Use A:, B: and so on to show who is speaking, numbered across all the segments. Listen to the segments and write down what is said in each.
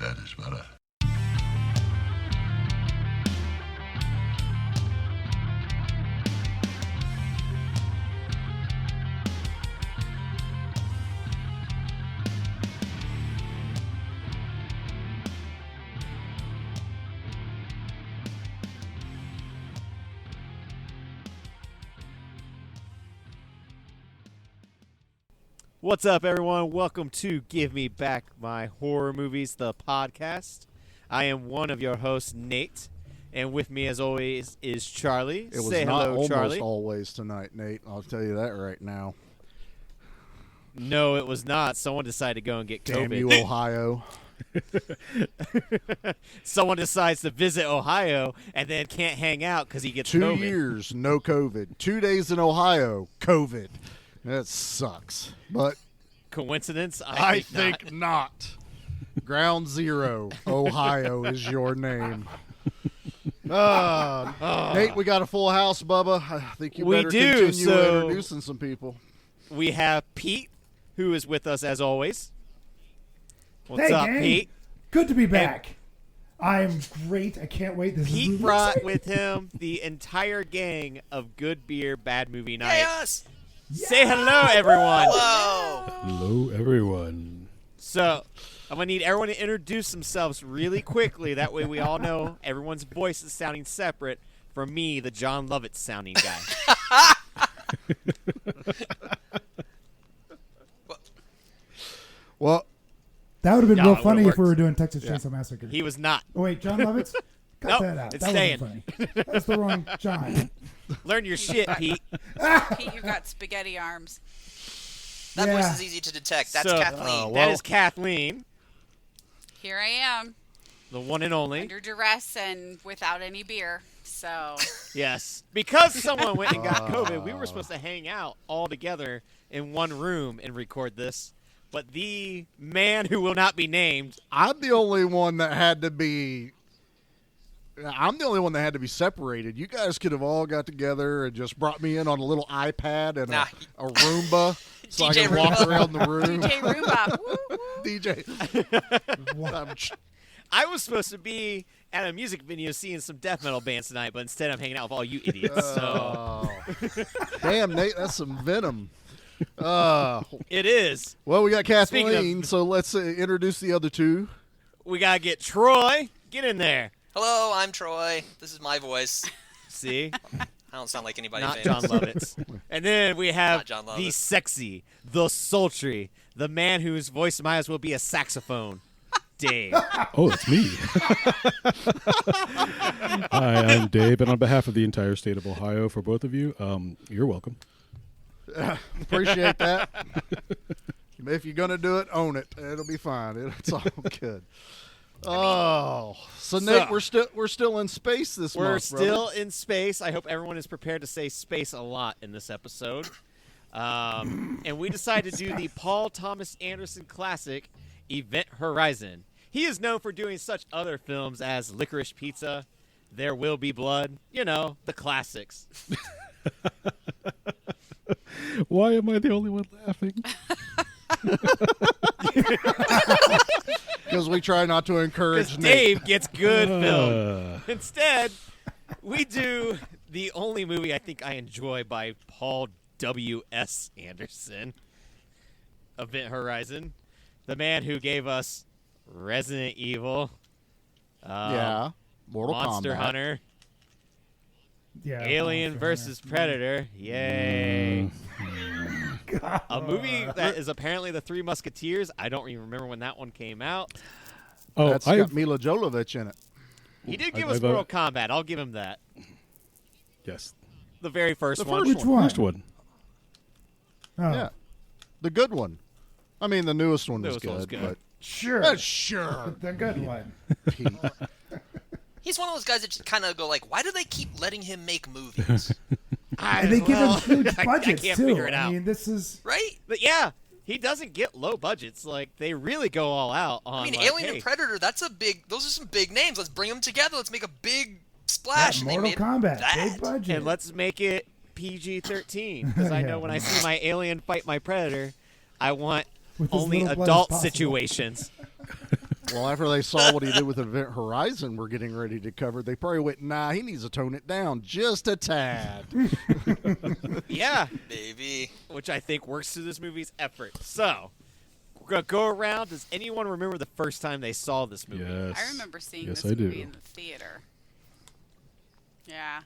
A: That is better.
B: What's up, everyone? Welcome to Give Me Back My Horror Movies, the podcast. I am one of your hosts, Nate, and with me, as always, is Charlie.
C: It was
B: Say
C: not
B: hello,
C: almost
B: Charlie.
C: always tonight, Nate. I'll tell you that right now.
B: No, it was not. Someone decided to go and get
C: Damn
B: COVID.
C: you, Ohio.
B: Someone decides to visit Ohio and then can't hang out because he gets
C: 2
B: COVID.
C: years, no COVID. 2 days in Ohio, COVID. That sucks. But
B: Coincidence?
C: I think not. Ground Zero, Ohio is your name. Nate, we got a full house, Bubba. I think you
B: We
C: better
B: do,
C: continue
B: so-
C: introducing some people.
B: We have Pete, who is with us as always. What's
D: Hey,
B: up,
D: gang.
B: Pete?
D: Good to be back. I'm great. I can't wait. This is
B: Pete
D: really
B: brought
D: exciting.
B: with him the entire gang of Good Beer, Bad Movie Night.
E: Yes.
B: Say hello, everyone.
E: Hello.
F: Hello, everyone.
B: So, I'm going to need everyone to introduce themselves really quickly. That way we all know everyone's voice is sounding separate from me, the John Lovitz sounding guy.
C: Well,
D: That would have been
B: No,
D: real
B: it would've
D: funny if we
B: worked.
D: were doing Texas Chainsaw Massacre.
B: He was not.
D: Oh wait, John Lovitz. Cut
B: Nope,
D: that out.
B: it's
D: That
B: staying.
D: wasn't funny. That's the wrong John.
B: Learn your shit, Pete.
E: Pete, you got spaghetti arms. That
D: Yeah.
E: voice is easy to detect. That's
B: So-
E: Kathleen.
B: That is Kathleen,
G: Here I am,
B: the one and only.
G: under duress and without any beer. So,
B: Yes. Because someone went and got COVID, we were supposed to hang out all together in one room and record this. But the man who will not be named,
C: I'm the only one that had to be. I'm the only one that had to be separated. You guys could have all got together and just brought me in on a little iPad and
E: Nah.
C: a Roomba, so I
E: DJ
C: could walk
E: Roomba.
C: around the room.
G: DJ Roomba. Woo, woo.
C: DJ.
B: I was supposed to be at a music venue seeing some death metal bands tonight, but instead I'm hanging out with all you idiots. So
C: Damn, Nate, that's some venom.
B: it is.
C: Well, we got
B: Speaking
C: Kathleen,
B: of-
C: so let's introduce the other two.
B: We gotta get Troy. Get in there.
E: Hello, I'm Troy. This is my voice.
B: See?
E: I don't sound like anybody
B: Not
E: famous.
B: John Lovitz. And then we have
E: Not John
B: the
E: Lovitz.
B: sexy, the sultry, the man whose voice might as well be a saxophone, Dave.
F: Oh, it's me. Hi, I'm Dave, and on behalf of the entire state of Ohio, for both of you, you're welcome.
C: Appreciate that. If you're gonna do it, own it. It'll be fine. It's all good. Oh, so Nate, we're still in space this
B: We're
C: month.
B: still in space. I hope everyone is prepared to say space a lot in this episode. And we decided to do the Paul Thomas Anderson classic, Event Horizon. He is known for doing such other films as Licorice Pizza, There Will Be Blood, you know, the classics.
F: Why am I the only one laughing?
C: Because we try not to encourage
B: Because
C: Nate.
B: Dave gets good film.
F: Uh,
B: Instead, we do the only movie I think I enjoy by Paul W.S. Anderson, Event Horizon, the man who gave us Resident Evil,
C: Yeah, Mortal
B: Monster
C: Kombat.
B: Hunter,
D: Yeah.
B: Alien
D: Monster
B: versus
D: Hunter.
B: Predator. Yay. A movie that is apparently the Three Musketeers. I don't even remember when that one came out.
F: oh,
C: That's got Mila Jovovich in it.
B: He did give
F: I-
B: us
F: I've,
B: Mortal Kombat. I'll give him that.
F: yes,
B: The very first
C: The
B: one.
C: first
D: Which one?
F: first one.
D: Oh,
C: Yeah, the good one. I mean, the newest one was
B: Newest one was
C: good,
B: good.
C: but
D: sure.
C: sure.
D: The good one.
C: Pete.
E: He's one of those guys that just kind of go like, why do they keep letting him make movies?
D: And they give him huge
B: I
D: budgets
B: can't
D: too.
B: figure it out.
D: I mean, this is
E: Right?
B: But yeah, he doesn't get low budgets. Like, they really go all out on,
E: I mean,
B: like,
E: Alien
B: hey,
E: and Predator, those are some big names. Let's bring them together. Let's make a big splash. and they
D: Mortal
E: made
D: Kombat,
E: that.
D: big budget.
B: and let's make it PG-13. Because I know
D: Yeah.
B: when I see my alien fight my Predator, I want
D: With as
B: only
D: little blood as
B: adult
D: possible.
B: situations.
C: Well, after they saw what he did with Event Horizon, we're getting ready to cover. They probably went, nah, he needs to tone it down just a tad.
B: Yeah,
E: Baby.
B: which I think works to this movie's effort. So, we're going to go around. Does anyone remember the first time they saw this movie?
F: Yes.
G: I remember seeing
F: Yes,
G: this
F: I
G: movie
F: do.
G: in the theater. Yeah.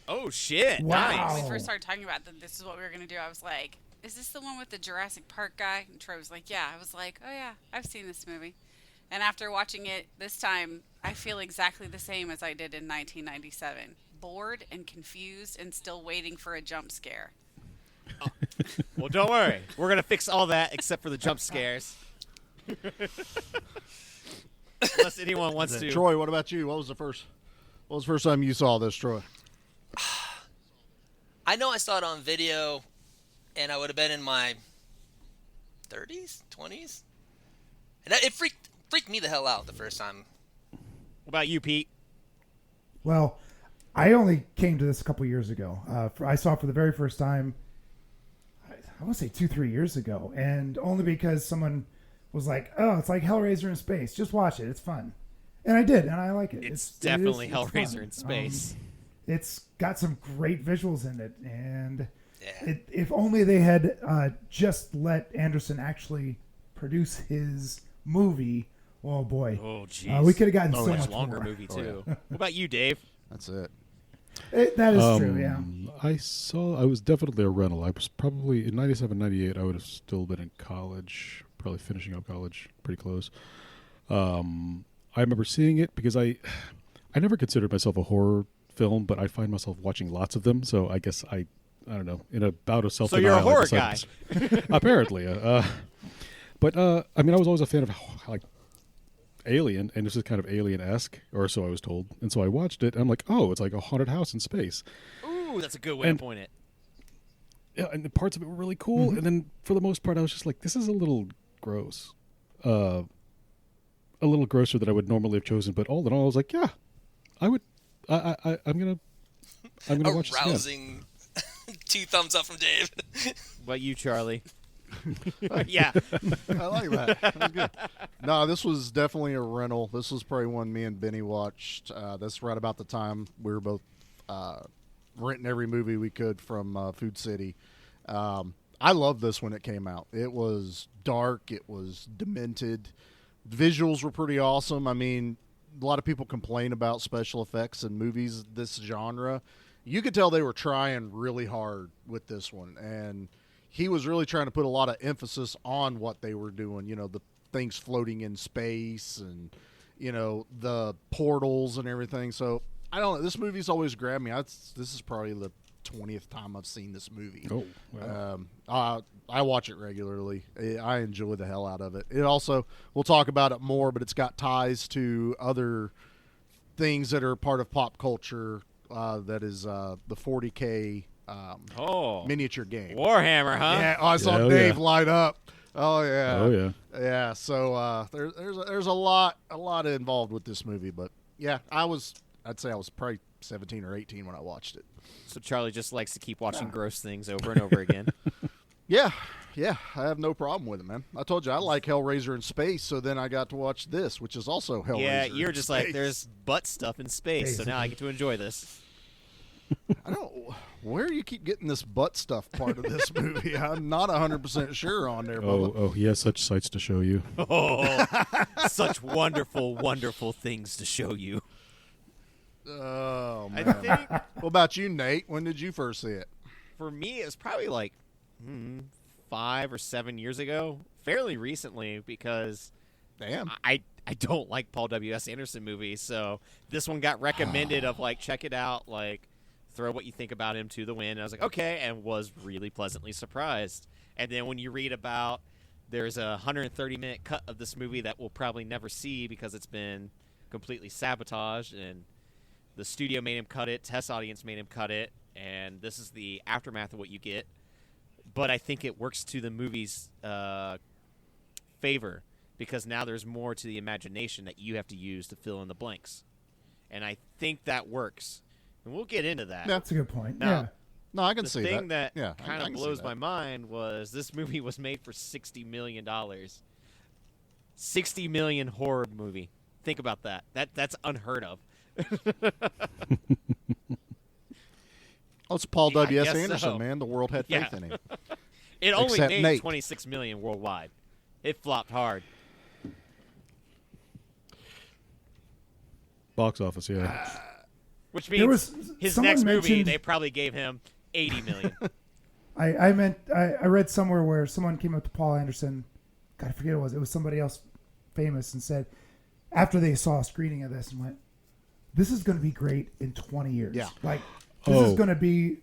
B: Oh, shit.
D: Wow.
B: Nice.
G: When we first started talking about that this is what we were going to do, I was like, is this the one with the Jurassic Park guy? And Troy was like, yeah. I was like, oh, yeah, I've seen this movie. And after watching it this time, I feel exactly the same as I did in 1997. Bored and confused and still waiting for a jump scare.
B: Well, don't worry. We're going to fix all that except for the jump scares. Unless anyone wants to.
C: Troy, what about you? What was the first time you saw this, Troy?
E: I know I saw it on video, and I would have been in my 30s, 20s. And it freaked me the hell out the first time.
B: What about you, Pete?
D: Well, I only came to this a couple years ago. I saw it for the very first time, I want to say 2-3 years ago. And only because someone was like, oh, it's like Hellraiser in space. Just watch it. It's fun. And I did, and I like it.
B: It's definitely
D: it's
B: Hellraiser
D: fun.
B: in space.
D: It's got some great visuals in it. And
E: Yeah.
D: if only they had just let Anderson actually produce his movie, oh boy.
B: Oh, jeez.
D: We could have gotten so
B: much
D: much
B: longer
D: more.
B: movie, too. What about you, Dave?
C: That's it.
D: That is true, yeah.
F: I was definitely a rental. I was probably in 97, 98. I would have still been in college, probably finishing up college, pretty close. I remember seeing it because I never considered myself a horror film, but I find myself watching lots of them. So I guess I don't know, in a bout of self-denial.
B: So you're a horror
F: I decided apparently. But I mean, I was always a fan of like Alien, and this is kind of Alien-esque, or so I was told. And so I watched it, and I'm like, oh, it's like a haunted house in space.
B: Ooh, that's a good way to point it.
F: Yeah, and the parts of it were really cool. And then for the most part, I was just like, this is a little gross. A little grosser than I would normally have chosen. But all in all, I was like, yeah, I'm gonna watch this again.
E: Rousing 2 thumbs up from Dave.
B: What about you, Charlie? Yeah.
C: I like that. That's good. No, this was definitely a rental. This was probably one me and Benny watched. That's right about the time we were both renting every movie we could from Food City. I loved this when it came out. It was dark. It was demented. Visuals were pretty awesome. I mean, a lot of people complain about special effects in movies this genre. You could tell they were trying really hard with this one, and he was really trying to put a lot of emphasis on what they were doing. You know, the things floating in space and, you know, the portals and everything. So, I don't know. This movie's always grabbed me. This is probably the 20th time I've seen this movie.
F: Oh, wow.
C: I watch it regularly. I enjoy the hell out of it. It also, we'll talk about it more, but it's got ties to other things that are part of pop culture. That is the 40K miniature game.
B: Warhammer, huh?
C: Yeah, I saw
F: Oh,
C: Dave
F: yeah.
C: light up. Oh yeah.
F: Oh, yeah.
C: Yeah. So there's a lot involved with this movie, but yeah, I'd say I was probably 17 or 18 when I watched it.
B: So Charlie just likes to keep watching gross things over and over again.
C: Yeah, I have no problem with it, man. I told you I like Hellraiser in space, so then I got to watch this, which is also Hellraiser.
B: Yeah,
C: in
B: you're just
C: space.
B: like, there's butt stuff in space, so now I get to enjoy this.
C: I don't. Where you keep getting this butt stuff part of this movie? I'm not 100% sure on there. Bubba.
F: Oh, he has such sights to show you.
B: Oh, such wonderful, wonderful things to show you.
C: Oh
B: I
C: man.
B: think
C: What about you, Nate? When did you first see it?
B: for me, it was probably like 5 or 7 years ago, fairly recently, because
C: Damn.
B: I don't like Paul W.S. Anderson movies, so this one got recommended of like, check it out, like, throw what you think about him to the wind. And I was like, okay, and was really pleasantly surprised. And then when you read about there's a 130-minute cut of this movie that we'll probably never see because it's been completely sabotaged, and the studio made him cut it, test audience made him cut it, and this is the aftermath of what you get. But I think it works to the movie's favor, because now there's more to the imagination that you have to use to fill in the blanks. And I think that works. And we'll get into that.
D: That's a good point.
B: Now,
D: Yeah.
C: No, I can
B: the
C: see
B: thing
C: that.
B: that
C: Yeah, I
B: kind of
C: can see
B: blows
C: that.
B: my mind was this movie was made for $60 million. $60 million horror movie. Think about that. That's unheard of.
C: Oh, it's Paul
B: Yeah, I
C: W.S.
B: guess
C: Anderson,
B: so.
C: man. The world had faith
B: Yeah.
C: in him.
B: It only
C: Except
B: made
C: Nate.
B: $26 million worldwide. It flopped hard.
F: Box office, yeah.
B: Which
D: There
B: means
D: was
B: his
D: someone
B: next movie,
D: mentioned-
B: they probably gave him $80 million.
D: I read somewhere where someone came up to Paul Anderson. God, I forget what it was. It was somebody else famous and said after they saw a screening of this and went, "This is going to be great in 20 years."
C: Yeah.
D: Like this is
F: Oh.
D: going to be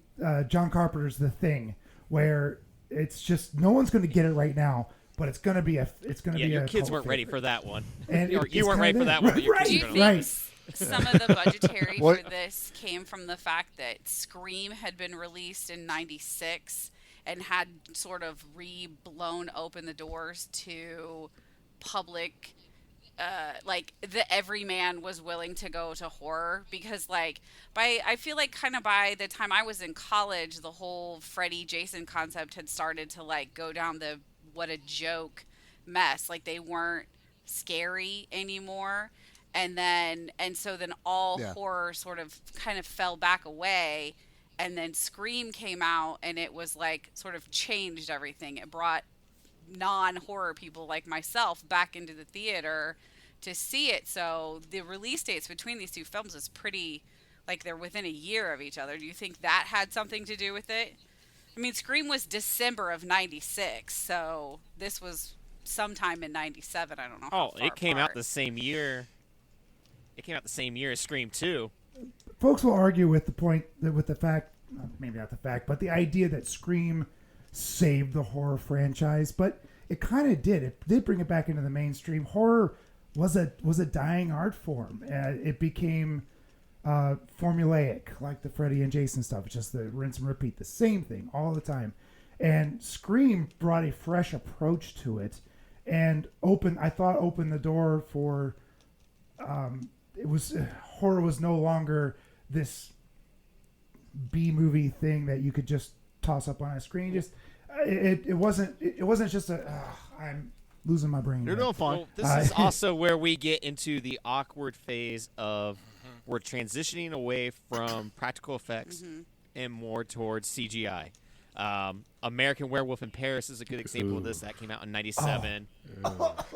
D: John Carpenter's The Thing, where it's just no one's going to get it right now, but it's going to be a
B: Your kids
D: cult
B: weren't ready
D: favorite.
B: for that one.
D: And
B: Or
D: it's
B: you weren't ready
D: kinda
B: for that
D: there.
B: one, but your
D: Right,
B: kids
G: Do you
B: were
G: think
B: gonna
D: right.
G: some of the budgetary
C: What?
G: for this came from the fact that Scream had been released in '96 and had sort of blown open the doors to public, like the everyman was willing to go to horror because I feel like kind of by the time I was in college, the whole Freddy Jason concept had started to like go down the what a joke mess. Like they weren't scary anymore. And so then all
C: Yeah.
G: horror sort of kind of fell back away. And then Scream came out and it was like sort of changed everything. It brought non-horror people like myself back into the theater to see it. So the release dates between these two films is pretty, like they're within a year of each other. Do you think that had something to do with it? I mean, Scream was December of '96, so this was sometime in '97. I don't know. how
B: Oh,
G: far
B: it came out
G: apart.
B: the same year. It came out the same year as Scream 2.
D: Folks will argue with the point that with the fact, maybe not the fact, but the idea that Scream saved the horror franchise, but it kind of did. It did bring it back into the mainstream. Horror was a dying art form. It became formulaic, like the Freddy and Jason stuff. It's just the rinse and repeat, the same thing all the time. And Scream brought a fresh approach to it, and opened the door for. It was horror was no longer this B movie thing that you could just toss up on a screen. Just it wasn't just I'm losing my brain.
C: You're
D: here.
C: doing fine.
B: Well, this is also where we get into the awkward phase of we're transitioning away from practical effects and more towards CGI. American Werewolf in Paris is a good example of this. That came out in '97.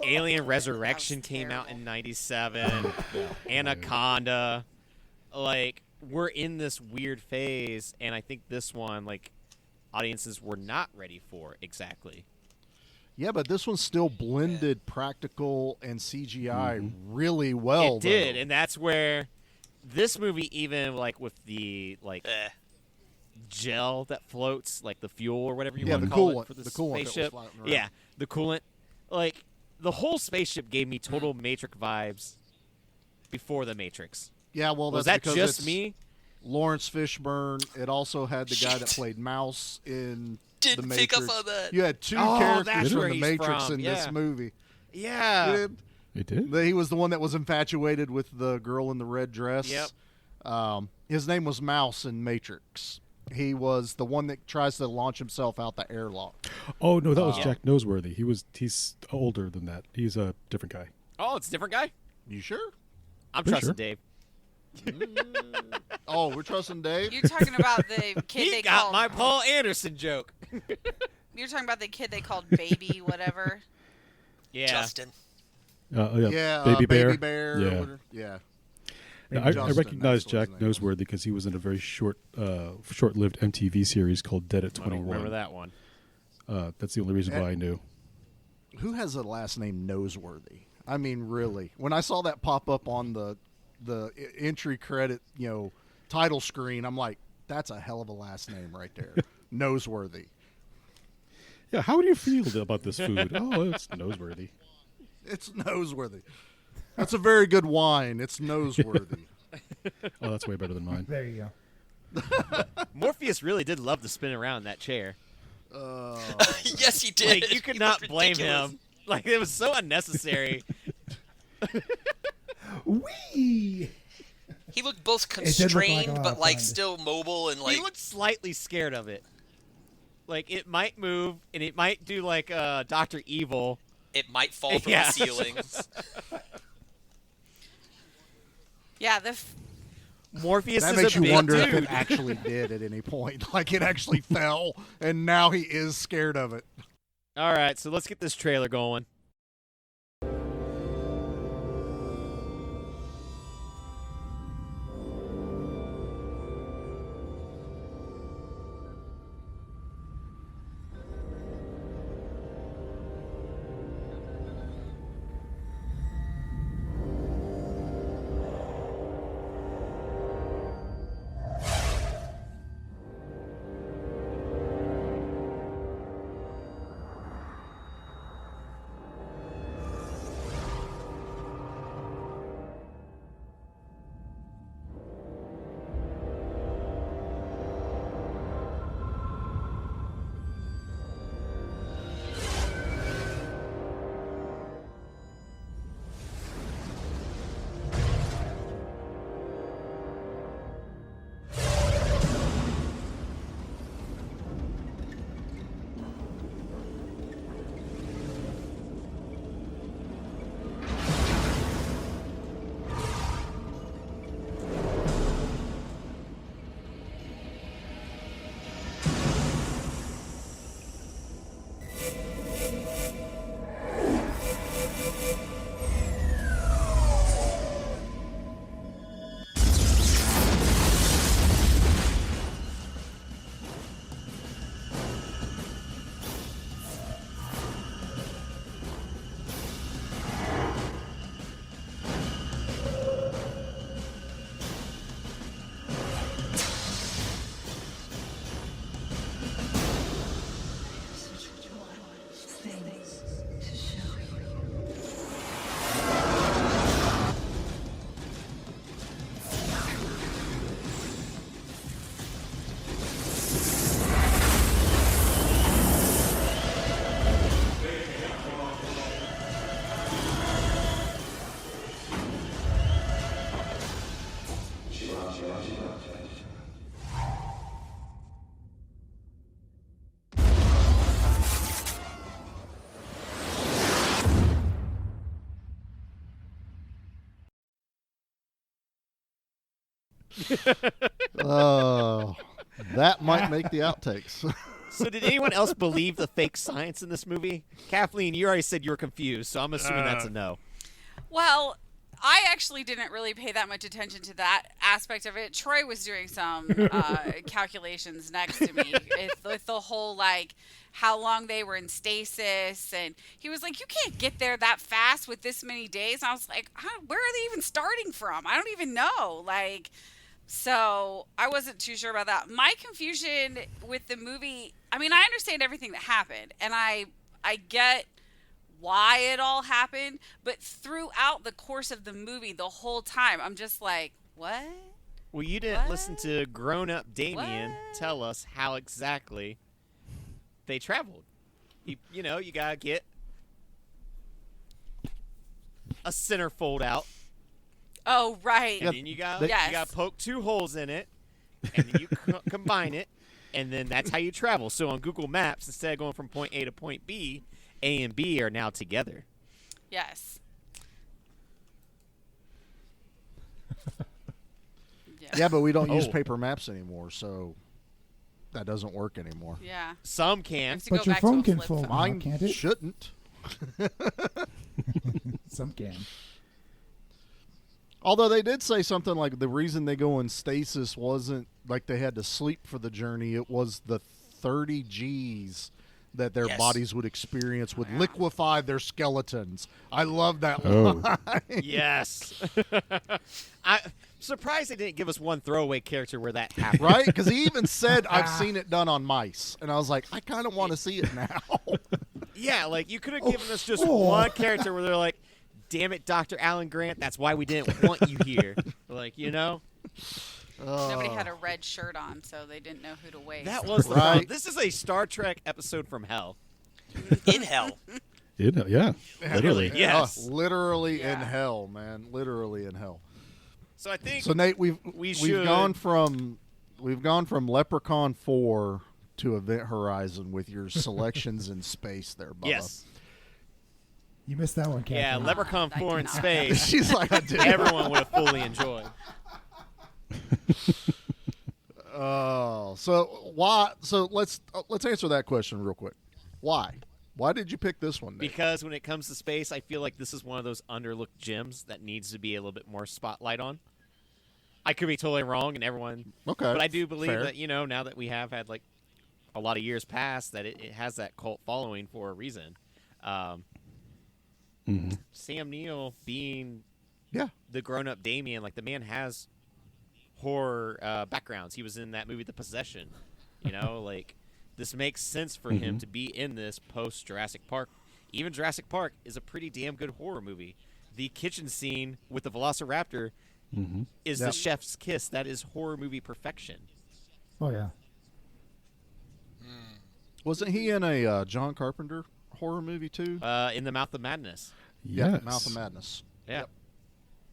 B: Alien Resurrection came out in '97. Anaconda. Like, we're in this weird phase, and I think this one, like, audiences were not ready for exactly.
C: Yeah, but this one still blended practical and CGI really well.
B: It did,
C: though.
B: and that's where this movie, even like with the gel that floats, like the fuel or whatever you
C: Yeah,
B: want
C: the
B: to call
C: coolant-
B: it for the
C: the coolant that was
B: spaceship.
C: floating around.
B: Yeah, the coolant. Like the whole spaceship gave me total Matrix vibes before the Matrix.
C: Yeah, well,
B: Was
C: that's
B: that
C: because
B: just
C: it's
B: me?
C: Lawrence Fishburne. It also had the guy that
E: Shit.
C: played Mouse in
E: Didn't
C: the
E: pick
C: Matrix.
E: up on that.
C: You had two
B: Oh,
C: characters
B: that's
C: from
B: where
C: the
B: he's
C: Matrix
B: from,
C: in
B: yeah.
C: this movie.
B: Yeah.
F: It did?
C: He was the one that was infatuated with the girl in the red dress.
B: Yep.
C: His name was Mouse in Matrix. He was the one that tries to launch himself out the airlock.
F: Oh, no, that was
B: Yeah.
F: Jack Noseworthy. He's older than that. He's a different guy.
B: Oh, it's a different guy.
C: You sure?
B: I'm
F: Pretty
B: trusting
F: sure.
B: Dave.
C: Oh, we're trusting Dave?
G: You're talking about the kid
B: He
G: they
B: got
G: called.
B: my Paul Anderson joke.
G: You're talking about the kid they called Baby whatever.
B: Yeah.
E: Justin.
C: Yeah,
F: Baby Bear.
C: Baby Bear.
F: Yeah.
C: Yeah.
F: Now, I
C: Justin,
F: recognize
C: that's what
F: Jack
C: his name is.
F: Noseworthy because he was in a very short-lived MTV series called Dead at
B: I don't
F: 21.
B: remember that one.
F: That's the only reason why I knew.
C: Who has a last name Noseworthy? I mean, really. When I saw that pop up on the entry credit, title screen, I'm like, that's a hell of a last name right there. Noseworthy.
F: Yeah, how do you feel about this food? Oh, it's Noseworthy.
C: It's Noseworthy. That's a very good wine. It's Noseworthy.
F: Oh, that's way better than mine.
D: There you go.
B: Morpheus really did love to spin around in that chair.
E: Yes, he did.
B: Like, you could
E: He
B: not
E: was
B: blame
E: ridiculous.
B: him. Like, it was so unnecessary.
D: Wee.
E: He looked both
D: did look like a
E: constrained,
D: lot
E: but
D: of
E: like
D: fun.
E: still mobile and like.
B: He looked slightly scared of it. Like, it might move, and it might do like Dr. Evil,
E: It might fall from
B: Yeah.
E: the ceiling.
G: Yeah,
B: Morpheus
C: That
B: is
C: makes
B: a
C: you
B: big
C: wonder
B: dude.
C: if it actually did at any point. Like it actually fell, and now he is scared of it.
B: All right, so let's get this trailer going.
C: Oh, that might make the outtakes.
B: So did anyone else believe the fake science in this movie? Kathleen, you already said you were confused, so I'm assuming that's a no.
G: well, I actually didn't really pay that much attention to that aspect of it. Troy was doing some calculations next to me with the whole, like, how long they were in stasis. And he was like, you can't get there that fast with this many days. And I was like, where are they even starting from? I don't even know. Like, so I wasn't too sure about that. My confusion with the movie, I mean, I understand everything that happened. And I get why it all happened, but throughout the course of the movie, the whole time, I'm just like, what?
B: Well, you didn't
G: What?
B: listen to grown-up Damien
G: What?
B: tell us how exactly they traveled. You gotta get a centerfold out,
G: Oh, right.
B: and then you gotta
G: Yes.
B: poke two holes in it, and then you combine it, and then that's how you travel. So on Google Maps, instead of going from point A to point B, A and B are now together.
G: Yes.
C: Yeah, but we don't use
B: Oh.
C: paper maps anymore, so that doesn't work anymore.
G: Yeah.
B: Some can.
G: Have to go
D: But your
G: back to
D: phone
G: a
D: can
G: flip
D: fold
G: phone.
D: now,
C: Mine
D: can't it?
C: shouldn't.
D: Some can.
C: Although they did say something like the reason they go in stasis wasn't like they had to sleep for the journey. It was the 30 Gs that their
E: Yes.
C: bodies would experience would
G: yeah.
C: liquefy their skeletons. I love that
F: Oh.
C: line.
B: Yes. I'm surprised they didn't give us one throwaway character where that happened.
C: Right? Because he even said, I've seen it done on mice. And I was like, I kind of want to see it now.
B: Yeah, like you could have given us just
D: Oh.
B: one character where they're like, "Damn it, Dr. Alan Grant, that's why we didn't want you here." Like,
G: Nobody had a red shirt on, so they didn't know who to waste.
B: that was the
C: Right.
B: problem. This is a Star Trek episode from hell.
E: In hell.
F: Yeah, literally.
B: Yes.
C: Literally in
G: Yeah.
C: hell, man. Literally in hell.
B: So I think
C: So Nate, we've
B: should-
C: gone from Leprechaun 4 to Event Horizon with your selections in space there, Bubba.
B: yes.
D: You missed that one, Kathleen.
B: Yeah, Leprechaun
G: I
B: 4 in
G: cannot.
B: space.
C: She's like, I did.
B: Everyone would have fully enjoyed.
C: Oh, so why? So let's answer that question real quick. Why? Why did you pick this one, Nate?
B: Because when it comes to space, I feel like this is one of those underlooked gems that needs to be a little bit more spotlight on. I could be totally wrong, and everyone.
C: Okay,
B: But I do believe
C: fair.
B: that, now that we have had like a lot of years past, that it has that cult following for a reason. Sam Neill being
C: Yeah.
B: the grown-up Damien, like the man has horror backgrounds. He was in that movie The Possession. Like this makes sense for him to be in this post Jurassic Park. Even Jurassic Park is a pretty damn good horror movie. The kitchen scene with the Velociraptor is the chef's kiss. That is horror movie perfection.
D: Oh yeah.
C: Wasn't he in a John Carpenter horror movie too?
B: In The Mouth of Madness.
F: Yes.
C: Mouth of Madness.
B: Yeah.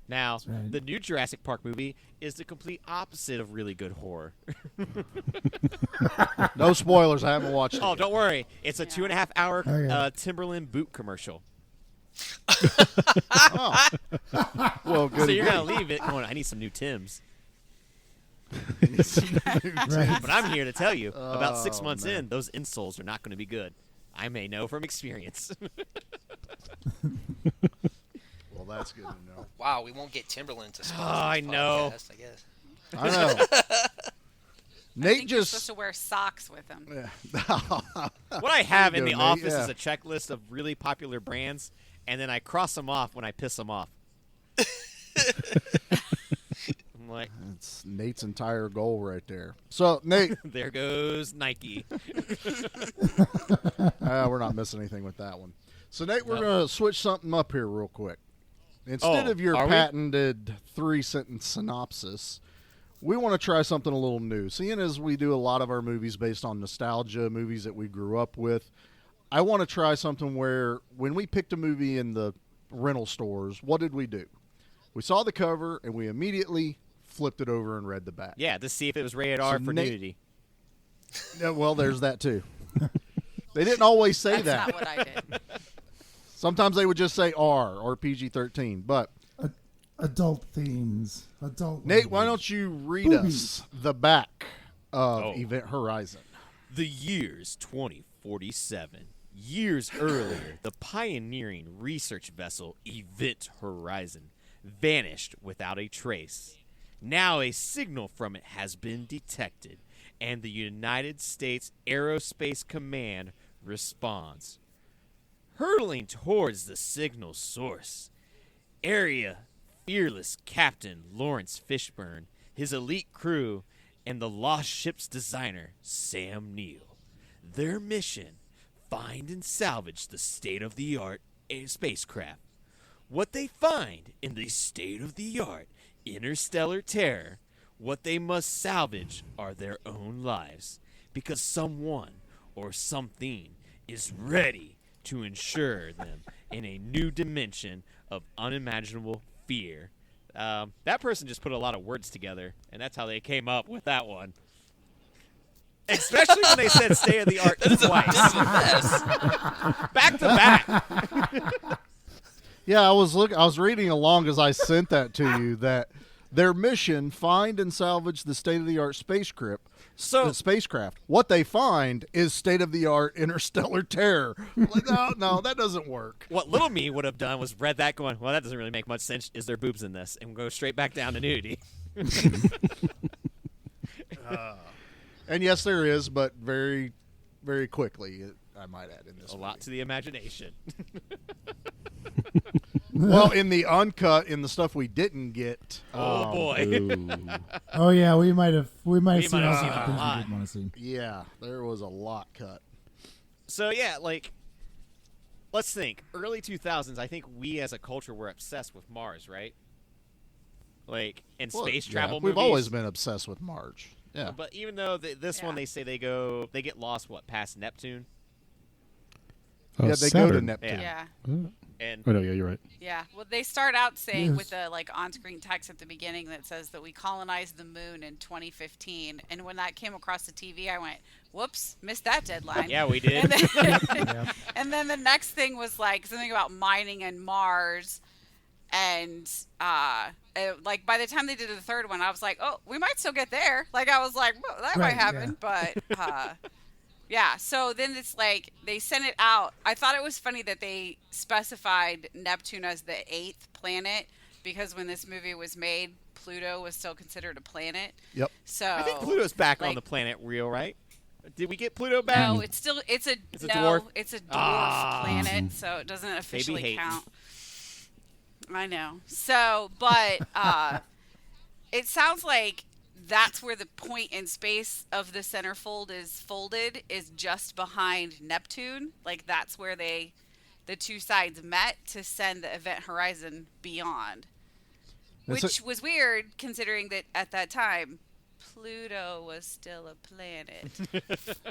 B: Now,
D: right.
B: the new Jurassic Park movie is the complete opposite of really good horror.
C: No spoilers. I haven't watched it.
B: Oh,
C: yet.
B: don't worry. It's a 2.5-hour
D: Oh, yeah.
B: Timberland boot commercial.
C: Oh. Well, good.
B: So you're going to leave it going, I need some new Tims.
D: Right.
B: But I'm here to tell you, about 6
C: Oh,
B: months
C: man.
B: in, those insoles are not going to be good. I may know from experience.
C: Well, that's good to know.
E: Wow, we won't get Timberland to sponsor
B: I
E: this
B: know.
E: podcast, I guess.
C: I know.
G: I
C: Nate
G: think you're supposed
C: just.
G: to wear socks with them.
B: What I have in
C: There
B: the
C: you go, Nate,
B: office is
C: yeah.
B: a checklist of really popular brands, and then I cross them off when I piss them off. I'm like,
C: That's Nate's entire goal right there. So, Nate,
B: there goes Nike.
C: we're not missing anything with that one. So, Nate, we're going to switch something up here real quick. Instead
B: Oh,
C: of your
B: are we?
C: patented 3-sentence synopsis, we want to try something a little new. Seeing as we do a lot of our movies based on nostalgia, movies that we grew up with, I want to try something where when we picked a movie in the rental stores, what did we do? We saw the cover, and we immediately flipped it over and read the back.
B: Yeah, to see if it was rated R for
C: Nate-
B: nudity.
C: Yeah, well, there's that, too. They didn't always say
G: That's
C: that.
G: not what I did.
C: Sometimes they would just say R or PG-13. But,
D: Adult themes. Adult.
C: Nate, why
D: language.
C: don't you read
D: Boobies.
C: us the back of
B: Oh.
C: Event Horizon?
B: The year's 2047. Years earlier, the pioneering research vessel Event Horizon vanished without a trace. Now a signal from it has been detected, and the United States Aerospace Command responds. Hurtling towards the signal source, Area Fearless Captain Lawrence Fishburne, his elite crew, and the lost ship's designer, Sam Neill. Their mission, find and salvage the state-of-the-art spacecraft. What they find in the state-of-the-art interstellar terror, what they must salvage are their own lives, because someone or something is ready to ensure them in a new dimension of unimaginable fear. That person just put a lot of words together, and that's how they came up with that one. Especially when they said state of the art twice. Back to back.
C: Yeah, I was reading along as I sent that to you that their mission, find and salvage the state-of-the-art spacecraft. What they find is state-of-the-art interstellar terror. Like, no, that doesn't work.
B: What little me would have done was read that going, well, that doesn't really make much sense. Is there boobs in this? And go straight back down to nudity.
C: And yes, there is, but very, very quickly, I might add in this
B: A lot to the imagination.
C: Well, in the uncut, in the stuff we didn't get.
B: Oh, boy.
F: Ooh.
D: Oh yeah, we might have seen
B: might have
D: all
B: seen
D: the
B: a
D: things we
B: lot.
D: didn't want to see.
C: Yeah, there was a lot cut.
B: So, yeah, like, let's think. Early 2000s, I think we as a culture were obsessed with Mars, right? Like, in space travel
C: We've
B: movies.
C: always been obsessed with Marge. Yeah.
B: But even though this one,
G: Yeah.
B: they say they get lost, past Neptune?
C: Yeah, they go to
F: Saturn.
C: Neptune.
G: Yeah.
B: And
F: Oh no, yeah, you're right.
G: Yeah. Well, they start out saying
D: Yes.
G: with the like on-screen text at the beginning that says that we colonized the moon in 2015, and when that came across the TV, I went, "Whoops, missed that deadline."
B: yeah, we did.
G: And then,
D: Yeah.
G: and then the next thing was like something about mining in Mars, and like by the time they did the third one, I was like, "Oh, we might still get there." Like I was like, well, "That might
D: Right,
G: happen," but. Yeah, so then it's like they sent it out. I thought it was funny that they specified Neptune as the 8th planet because when this movie was made, Pluto was still considered a planet.
C: Yep.
G: So
B: I think Pluto's back on
G: like-
B: the planet real, right? Did we get Pluto back?
G: No, it's still it's a
B: dwarf?
G: It's a dwarf
B: Ah.
G: planet, so it doesn't officially
B: hating.
G: count. I know. So, but it sounds like that's where the point in space of the centerfold is folded is just behind Neptune. Like that's where the two sides met to send the event horizon beyond.
C: That's
G: Which was weird considering that at that time Pluto was still a planet.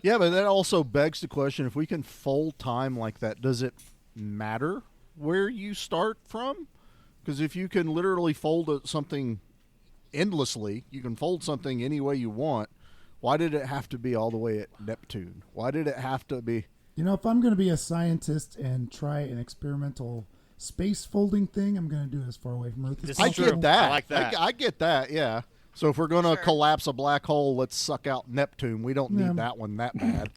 C: Yeah, but that also begs the question: if we can fold time like that, does it matter where you start from? Because if you can literally fold something endlessly, you can fold something any way you want. Why did it have to be all the way at Neptune? Why did it have to be?
D: You know, if I'm going to be a scientist and try an experimental space folding thing, I'm going to do it as far away from Earth as
B: This
C: I
B: is
D: possible.
B: true.
C: get that.
B: I like that.
C: I get that. Yeah. So if we're going to
G: Sure.
C: collapse a black hole, let's suck out Neptune. We don't need
D: Yeah.
C: that one that bad.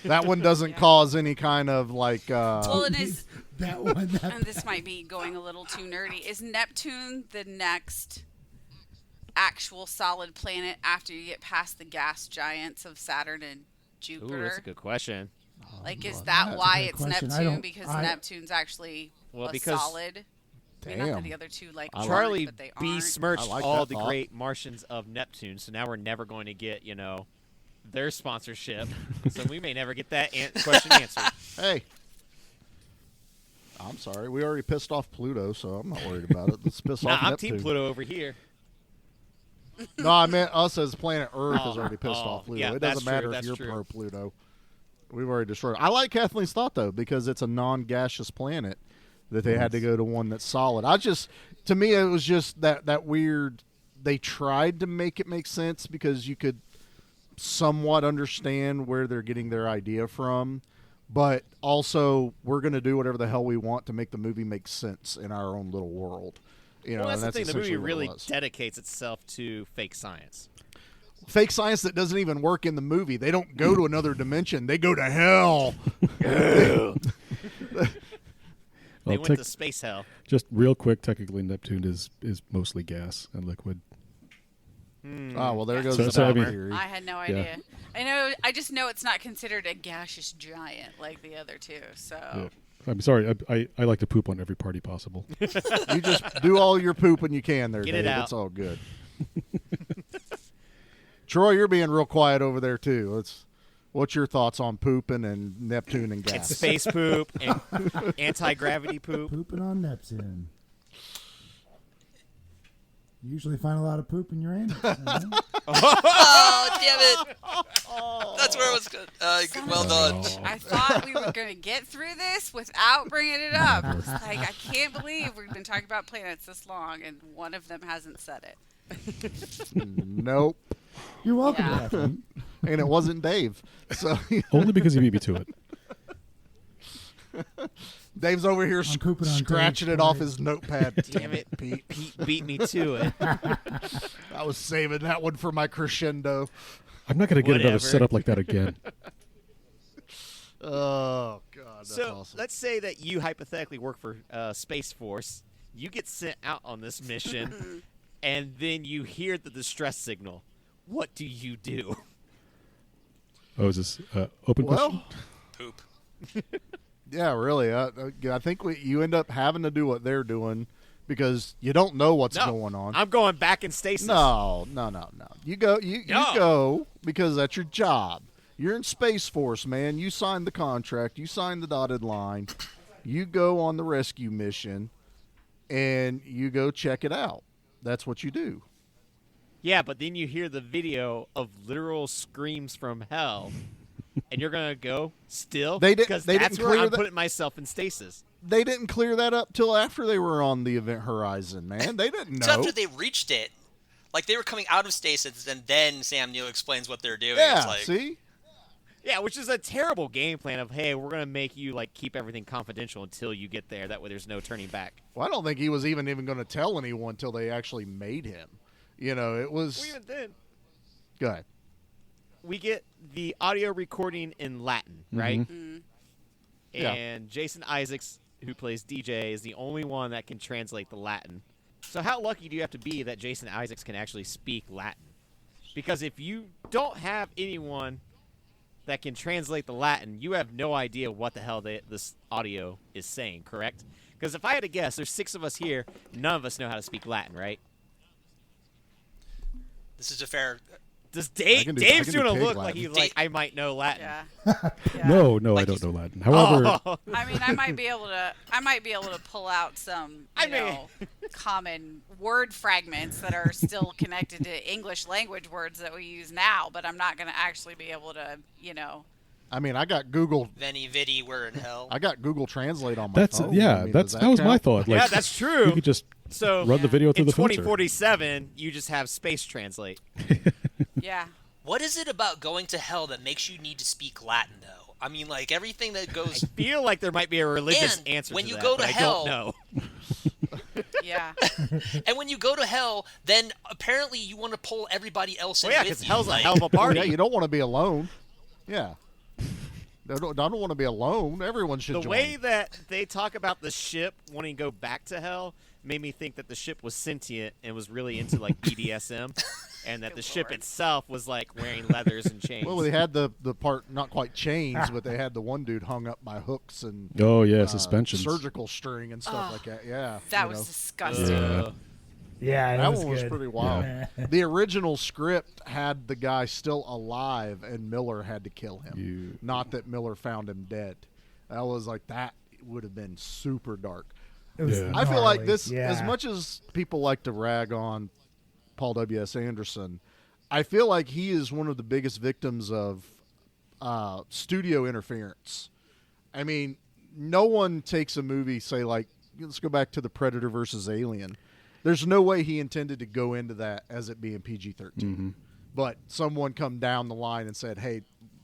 C: That one doesn't cause any kind of like.
G: Well, it is,
D: that one. That
G: and this might be going a little too nerdy. Is Neptune the next actual solid planet after you get past the gas giants of Saturn and
B: Ooh,
G: Jupiter?
B: that's a good question.
G: Like, is
D: Well,
G: that
D: that's a
G: why
D: good
G: it's
D: question. I
G: Neptune?
D: don't-
G: Because
D: I-
G: Neptune's actually
B: Well,
G: a
B: because-
G: solid. I mean, not that
C: Damn.
G: the other two like
C: I like-
G: aren't,
B: Charlie
G: but they aren't.
B: besmirched
C: I like
B: all
C: that
B: the
C: thought.
B: great Martians of Neptune, so now we're never going to get, their sponsorship. So we may never get that question answered.
C: Hey. I'm sorry. We already pissed off Pluto, so I'm not worried about it. Let's piss
B: Nah,
C: off
B: I'm
C: Neptune.
B: Team Pluto over here.
C: No, I meant us as planet Earth has
B: Oh,
C: already pissed
B: oh,
C: off Pluto.
B: yeah,
C: It
B: that's
C: doesn't matter
B: true,
C: if
B: that's
C: you're
B: true.
C: pro Pluto. We've already destroyed it. I like Kathleen's thought, though, because it's a non-gaseous planet that they had to go to one that's solid. To me, it was just that weird. They tried to make it make sense because you could somewhat understand where they're getting their idea from. But also, we're going to do whatever the hell we want to make the movie make sense in our own little world.
B: Well,
C: and
B: that's the thing. The movie
C: essentially what it
B: really
C: was.
B: dedicates itself to fake science.
C: Fake science that doesn't even work in the movie. They don't go to another dimension. They go to hell.
B: They
F: Well,
B: went to space hell.
F: just real quick, technically Neptune is mostly gas and liquid.
C: Oh, well, there goes
F: So-
C: the
F: so, I mean-
C: bomber theory.
G: I had no idea. I just know it's not considered a gaseous giant like the other two. So
F: Yeah. I'm sorry. I like to poop on every party possible.
C: You just do all your pooping you can there,
B: Get
C: Dave.
B: it out.
C: It's all good. Troy, you're being real quiet over there, too. What's your thoughts on pooping and Neptune and
B: And
C: gas?
B: space poop and anti-gravity poop.
D: pooping on Neptune. You usually find a lot of poop in your anus. you know?
E: Oh, damn it! That's where it was good. Well done.
G: I thought we were going to get through this without bringing it up. It's like, I can't believe we've been talking about planets this long and one of them hasn't said it.
C: Nope.
D: You're welcome,
G: Yeah.
D: Kathleen.
C: And it wasn't Dave. So
F: Only because you beat me to it.
C: Dave's over here
D: I'm pooping on
C: scratching
D: Dave's
C: it off
D: plate.
C: his notepad.
B: Damn it, Pete beat me to it.
C: I was saving that one for my crescendo.
F: I'm not going to get another
B: Whatever.
F: setup like that again.
C: Oh, God. That's
B: So
C: awesome.
B: let's say that you hypothetically work for Space Force. You get sent out on this mission, and then you hear the distress signal. What do you do?
F: Oh, is this open question?
C: Well,
E: Poop.
C: yeah, really. I think you end up having to do what they're doing because you don't know what's
B: No,
C: going on.
B: I'm going back in stasis.
C: No. You go. You
B: No.
C: go because that's your job. You're in Space Force, man. You signed the contract. You signed the dotted line. You go on the rescue mission, and you go check it out. That's what you do.
B: Yeah, but then you hear the video of literal screams from hell, and you're gonna go still?
C: They
B: because
C: they
B: that's
C: didn't
B: where
C: clear
B: I'm
C: that-
B: putting myself in stasis.
C: They didn't clear that up till after they were on the Event Horizon, man. They didn't
E: So
C: know.
E: after they reached it, like they were coming out of stasis, and then Sam Neill explains what they're doing.
C: Yeah,
E: It's like,
C: see?
B: Yeah, which is a terrible game plan of, hey, we're gonna make you like keep everything confidential until you get there. That way, there's no turning back.
C: Well, I don't think he was even going to tell anyone until they actually made him. You know, it was...
B: Well, even then,
C: Go ahead.
B: we get the audio recording in Latin, right?
G: Mm.
C: Yeah.
B: And Jason Isaacs, who plays DJ, is the only one that can translate the Latin. So how lucky do you have to be that Jason Isaacs can actually speak Latin? Because if you don't have anyone that can translate the Latin, you have no idea what the hell this audio is saying, correct? Because if I had to guess, there's 6 of us here, none of us know how to speak Latin, right?
E: this is a fair.
B: Does
C: I can do
B: Dave's doing a
C: pig
B: look
C: Latin.
B: like he's like, I might know Latin.
G: Yeah. Yeah.
F: No, I
E: Like
F: don't
E: he's-
F: know Latin. However,
B: Oh.
G: I mean, I might be able to pull out some,
B: I
G: you
B: mean-
G: know, common word fragments that are still connected to English language words that we use now, but I'm not going to actually be able to, you know.
C: I mean, I got Google...
E: Veni Vidi, we're in hell.
C: I got Google Translate on my
F: that's
C: phone.
F: yeah.
C: I mean,
F: That
C: does
F: was my
C: count?
F: thought. Like,
B: Yeah, that's true.
F: You could just
B: So
F: run the video through
B: in
F: the filter.
B: 2047, you just have space translate.
G: Yeah.
E: What is it about going to hell that makes you need to speak Latin, though? I mean, like everything that
B: I
E: goes.
B: feel like there might be a religious
E: And
B: answer
E: when
B: to
E: you
B: that,
E: go to
B: but
E: hell-
B: I don't know.
G: Yeah.
E: And when you go to hell, then apparently you want to pull everybody else in
B: Well, yeah,
E: with
B: because
E: you.
B: hell's a
E: like-
B: hell of a
C: Oh,
B: party.
C: yeah, you don't want to be alone. Yeah. I don't want to be alone. Everyone should
B: The
C: join.
B: way that they talk about the ship wanting to go back to hell made me think that the ship was sentient and was really into like BDSM, and that the ship
G: Lord.
B: itself was like wearing leathers and chains.
C: Well, they had the part, not quite chains, but they had the one dude hung up by hooks and
F: Oh yeah, suspensions.
C: surgical string and stuff
G: Oh,
C: like that. Yeah.
G: That
C: you
G: was
C: know.
G: disgusting.
B: Ugh.
D: Yeah,
C: That
D: was
C: one was
D: good.
C: pretty wild. The original script had the guy still alive, and Miller had to kill him. Not that Miller found him dead. That was like, that would have been super dark.
D: It was
F: Yeah.
C: I feel like
D: gnarly.
C: this,
D: Yeah.
C: as much as people like to rag on Paul W.S. Anderson, I feel like he is one of the biggest victims of studio interference. I mean, no one takes a movie, say, like, let's go back to the Predator versus Alien. There's no way he intended to go into that as it being PG-13.
F: Mm-hmm.
C: But someone come down the line and said, hey,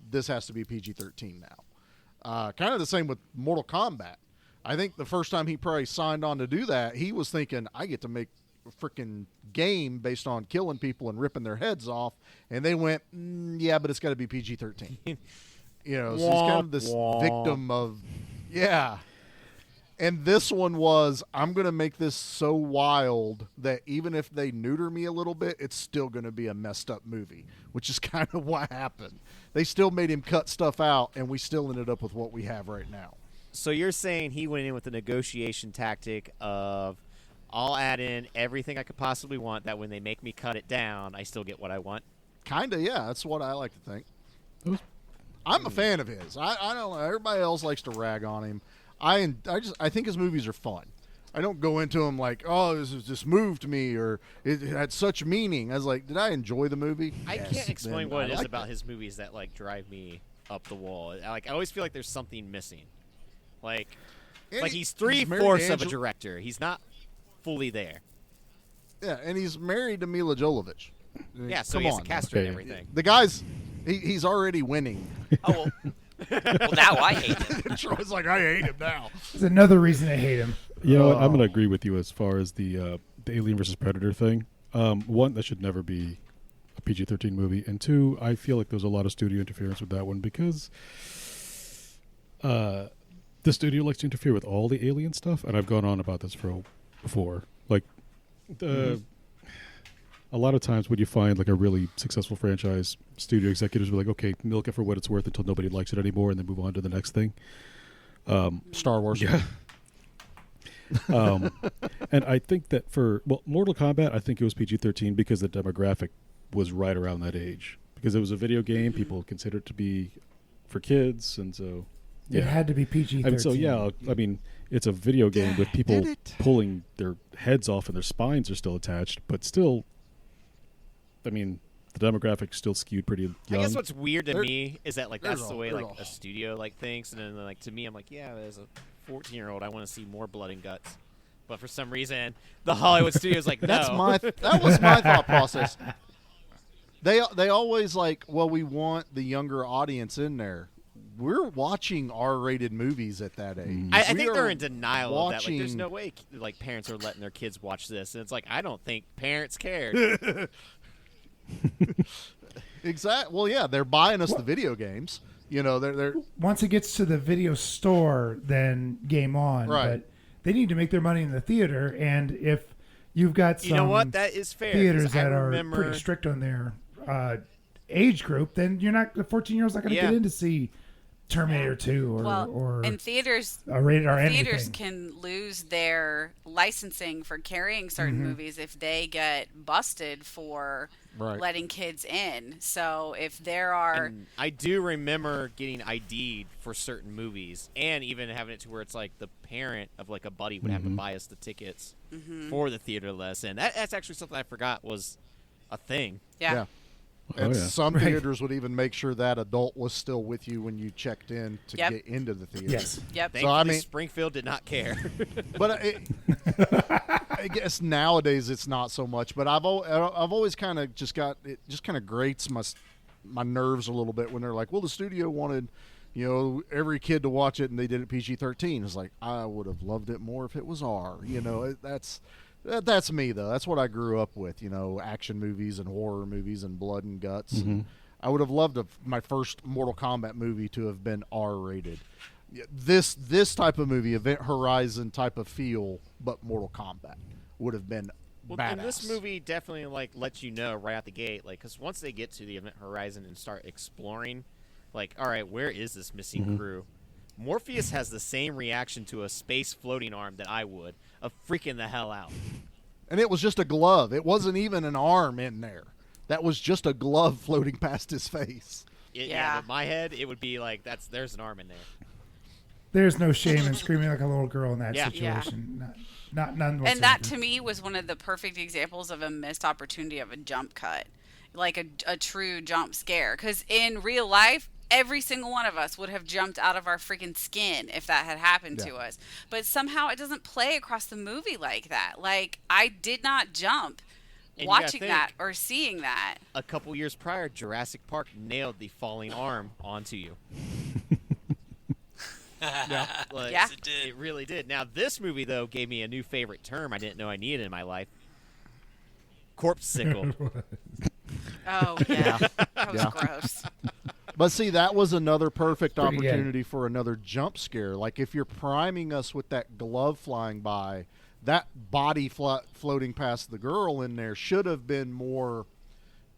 C: this has to be PG-13 now. Kind of the same with Mortal Kombat. I think the first time he probably signed on to do that, he was thinking, I get to make a freaking game based on killing people and ripping their heads off. And they went, yeah, but it's got to be PG-13. You know, so he's kind of this victim of, yeah. And this one was, I'm going to make this so wild that even if they neuter me a little bit, it's still going to be a messed up movie, which is kind of what happened. They still made him cut stuff out, and we still ended up with what we have right now.
B: So you're saying he went in with the negotiation tactic of, I'll add in everything I could possibly want, that when they make me cut it down, I still get what I want?
C: Kind of, yeah. That's what I like to think. I'm a fan of his. I don't know. Everybody else likes to rag on him. I think his movies are fun. I don't go into them like, oh, this moved me, or it had such meaning. I was like, did I enjoy the movie?
B: I
C: Yes.
B: can't explain
C: Then
B: what
C: I
B: it is
C: liked
B: about
C: it.
B: his movies that like drive me up the wall. Like I always feel like there's something missing. Like
C: And
B: he's
C: he's
B: 3/4
C: married to
B: of a
C: Angel-
B: director. He's not fully there.
C: Yeah, and he's married to Mila Jovovich.
B: Yeah, so
C: Come
B: he has
C: on.
B: to cast her and
F: Okay.
B: everything.
C: The guy's he's already winning.
E: Oh, well, now I hate him.
C: Troy's like, I hate him now.
D: It's another reason to hate him.
F: You know what? I'm going to agree with you as far as the Alien versus Predator thing. One, that should never be a PG-13 movie, and two, I feel like there's a lot of studio interference with that one because the studio likes to interfere with all the Alien stuff, and I've gone on about this before. Like, a lot of times when you find like a really successful franchise, studio executives will be like, okay, milk it for what it's worth until nobody likes it anymore, and then move on to the next thing.
C: Star Wars.
F: Yeah. And I think that Mortal Kombat, I think it was PG-13 because the demographic was right around that age. Because it was a video game, people considered it to be for kids, and so
D: It had to be PG-13.
F: I mean, so yeah, I mean, it's a video game with people
C: did it.
F: pulling their heads off and their spines are still attached, but still, I mean, the demographic still skewed pretty young.
B: I guess what's weird to
C: There-
B: me is that like
C: there's
B: that's the
C: a-
B: way
C: there's
B: like
C: a-
B: a studio like thinks, and then like to me, I'm like, yeah, as a 14-year-old, I want to see more blood and guts. But for some reason, the Hollywood studio's like, no.
C: That was my thought process. They always like, well, we want the younger audience in there. We're watching R-rated movies at that age.
B: I
C: We
B: think they're
C: are
B: in denial of that. Like, there's
C: watching-
B: no way like parents are letting their kids watch this, and it's like I don't think parents care.
C: Exactly. Well, yeah, they're buying us the video games. You know, they're
D: Once it gets to the video store, then game on.
C: Right.
D: But they need to make their money in the theater, and if you've got some
B: You know what? That is fair. 'cause
D: theaters
B: I
D: that are
B: remember,
D: pretty strict on their age group, then you're not the 14-year-old's not going to
B: Yeah.
D: get in to see Terminator 2 or
G: and theaters
D: a rated R
G: theaters
D: anything.
G: can lose their licensing for carrying certain
D: Mm-hmm.
G: movies if they get busted for
C: Right.
G: letting kids in. So if there are
B: and I do remember getting ID'd for certain movies, and even having it to where it's like the parent of like a buddy would have to buy us the tickets for the theater lesson. That's actually something I forgot was a thing.
C: yeah.
F: Oh,
C: And
F: yeah.
C: some
D: Right.
C: theaters would even make sure that adult was still with you when you checked in to
G: Yep.
C: get into the theater.
D: Yes.
G: yep.
B: Thankfully,
C: I mean-
B: Springfield did not care.
C: But I guess nowadays it's not so much. But I've always kind of just got it. Just kind of grates my nerves a little bit when they're like, "Well, the studio wanted, you know, every kid to watch it, and they did it PG-13." It's like I would have loved it more if it was R. You know, that's me though. That's what I grew up with. You know, action movies and horror movies and blood and guts. And I would have loved my first Mortal Kombat movie to have been R-rated. This type of movie, Event Horizon type of feel, but Mortal Kombat would have been
B: Well,
C: badass.
B: and this movie definitely like lets you know right out the gate, like, because once they get to the Event Horizon and start exploring, like, all right, where is this missing crew? Morpheus has the same reaction to a space floating arm that I would, of freaking the hell out.
C: And it was just a glove. It wasn't even an arm in there. That was just a glove floating past his face.
G: Yeah.
B: In my head, it would be like there's an arm in there.
D: There's no shame in screaming like a little girl in that
B: Yeah.
D: situation. Not none whatsoever.
G: And that to me was one of the perfect examples of a missed opportunity of a jump cut, like a true jump scare. Because in real life, every single one of us would have jumped out of our freaking skin if that had happened to us. But somehow it doesn't play across the movie like that. Like, I did not jump
B: And you gotta
G: watching
B: think,
G: that or seeing that.
B: a couple years prior, Jurassic Park nailed the falling arm onto you. Like,
G: Yeah.
E: It did.
B: It really did. Now, this movie, though, gave me a new favorite term I didn't know I needed in my life. Corpse-sickle.
G: Oh, yeah. That was
C: Yeah.
G: gross.
C: But see, that was another perfect
D: Pretty good.
C: opportunity for another jump scare. Like if you're priming us with that glove flying by, that body floating past the girl in there should have been more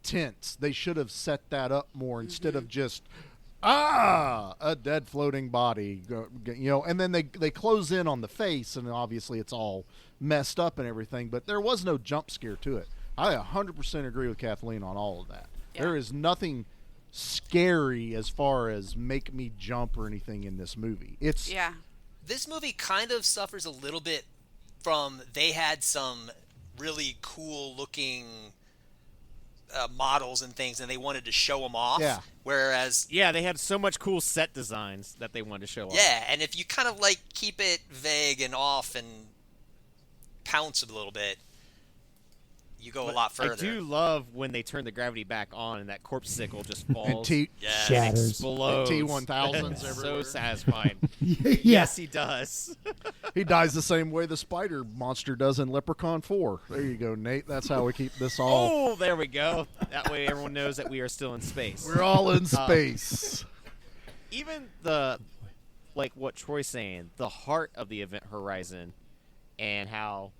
C: tense. They should have set that up more instead of just a dead floating body, you know. And then they close in on the face, and obviously it's all messed up and everything. But there was no jump scare to it. I 100% agree with Kathleen on all of that.
G: Yeah.
C: There is nothing scary as far as make me jump or anything in this movie. It's
G: Yeah.
E: This movie kind of suffers a little bit from they had some really cool looking models and things, and they wanted to show them off.
C: Yeah.
E: Whereas,
B: Yeah, they had so much cool set designs that they wanted to show off.
E: yeah, and if you kind of like keep it vague and off and pounce it a little bit, you go a lot further.
B: I do love when they turn the gravity back on and that corpse-sickle just
C: and
B: falls.
E: Yeah.
D: Shatters.
B: Explodes.
C: T-1000s
B: It's so
C: everywhere.
B: satisfying.
D: yeah.
B: Yes, he does.
C: he dies the same way the spider monster does in Leprechaun 4. There you go, Nate. That's how we keep this all.
B: Oh, there we go. That way everyone knows that we are still in space.
C: We're all in space.
B: Even like what Troy's saying, the heart of the Event Horizon and how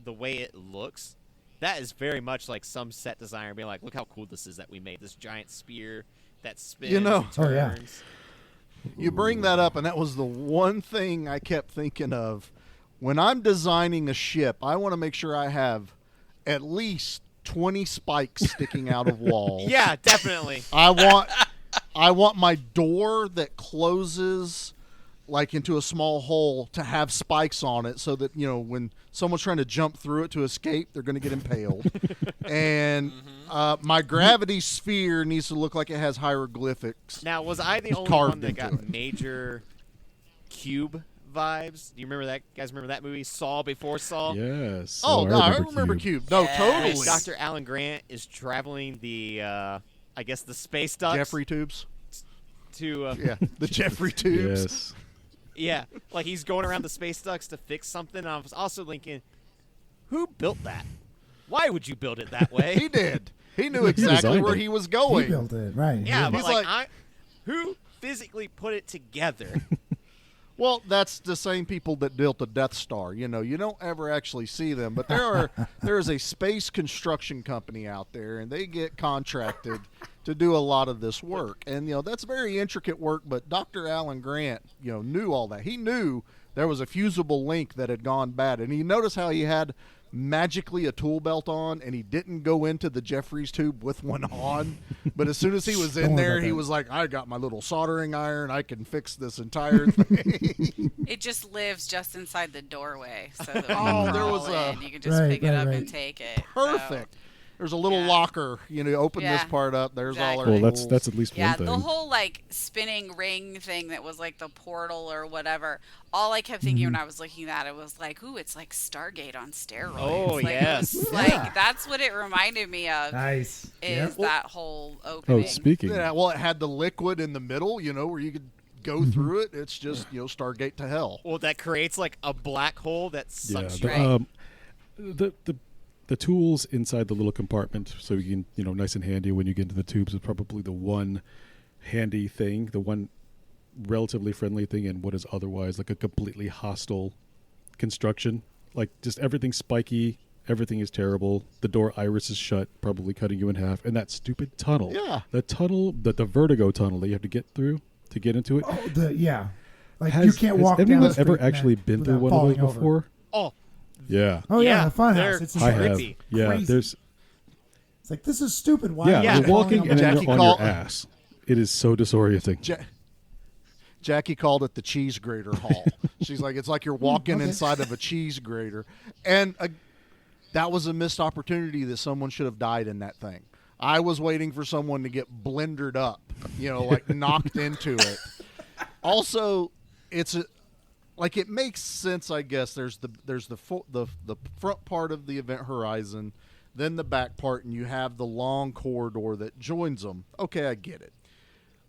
B: the way it looks, that is very much like some set designer being like, look how cool this is that we made this giant spear that spins
C: You know-
B: and turns.
D: Oh, yeah.
C: You bring that up, and that was the one thing I kept thinking of. When I'm designing a ship, I want to make sure I have at least 20 spikes sticking out of walls.
B: Yeah, definitely.
C: I want my door that closes like into a small hole to have spikes on it so that, when someone's trying to jump through it to escape, they're going to get impaled. And my gravity sphere needs to look like it has hieroglyphics.
B: Now, was I the only
C: carved
B: one that
C: into
B: got
C: it.
B: major Cube vibes? Do you remember that? Guys remember that movie, Saw Before Saw?
F: Yes.
C: Oh, no, I
F: remember
C: remember
F: Cube.
C: Cube. No,
E: Yes.
C: totally.
B: Dr. Alan Grant is traveling the, I guess, the space ducts.
C: Jeffrey tubes.
B: To,
C: Yeah, the Jeffrey tubes.
F: Yes.
B: yeah, like he's going around the space ducts to fix something. And I was also thinking, who built that? Why would you build it that way?
C: He did. He knew exactly
F: designed
C: where
F: it.
C: he was
D: He
C: going.
D: built it, right?
B: Yeah, but
C: He's
B: like,
C: like-
B: who physically put it together?
C: Well, that's the same people that built the Death Star. You don't ever actually see them, but there is a space construction company out there, and they get contracted to do a lot of this work. And that's very intricate work. But Dr. Alan Grant, knew all that. He knew there was a fusible link that had gone bad, and he noticed how he had magically a tool belt on, and he didn't go into the Jeffries tube with one on. But as soon as he was
D: Don't
C: in
D: worry
C: there,
D: about
C: he
D: that.
C: was like, I got my little soldering iron. I can fix this entire thing.
G: It just lives just inside the doorway, so that when
C: Oh,
G: you
C: there
G: crawl
C: was a-
G: in, you can just
D: Right,
G: pick it
D: right,
G: up
D: right.
G: and take it. So,
C: Perfect. There's a little
G: Yeah.
C: locker. Open this
G: Yeah.
C: part up. There's all our
G: Exactly.
F: Well,
C: tools.
F: that's at least
G: yeah,
F: one thing.
G: the whole like spinning ring thing that was like the portal or whatever. All I kept thinking when I was looking at it was like, ooh, it's like Stargate on steroids.
B: Oh,
G: like,
B: yes.
G: it was,
D: Yeah.
G: like that's what it reminded me of.
D: Nice.
G: Is
D: Yep.
G: that whole
F: Oh,
G: opening?
F: speaking.
C: Yeah, well, it had the liquid in the middle, where you could go through it. It's just, Stargate to hell.
B: Well, that creates like a black hole that
F: Yeah.
B: sucks
F: The,
B: you.
G: Right.
F: the tools inside the little compartment, so you can, nice and handy when you get into the tubes, is probably the one handy thing, the one relatively friendly thing in what is otherwise like a completely hostile construction. Like just everything's spiky, everything is terrible. The door iris is shut, probably cutting you in half, and that stupid tunnel.
C: Yeah.
F: The tunnel, the vertigo tunnel that you have to get through to get into it.
D: Oh, yeah. Like
F: Has,
D: you can't
F: has
D: walk down
F: anyone
D: the street
F: ever
D: in
F: actually
D: that
F: been through
D: without
F: one of those
D: falling over.
F: before?
B: Oh,
F: Yeah.
D: Oh yeah,
B: Yeah,
D: the fun
B: they're
D: house. It's
F: I have.
B: Creepy.
F: Yeah,
D: Crazy.
F: there's
D: It's like this is stupid. Why?
F: yeah,
D: am I
B: Yeah.
F: you're
D: falling
F: walking
D: over?
F: and then
C: Jackie
F: you're on
C: call-
F: your ass. It is so disorienting.
C: Jackie called it the cheese grater hall. She's like, it's like you're walking
D: okay.
C: inside of a cheese grater. And that was a missed opportunity that someone should have died in that thing. I was waiting for someone to get blendered up, like knocked into it. Also, it makes sense, I guess. There's the front part of the event horizon, then the back part, and you have the long corridor that joins them. Okay, I get it.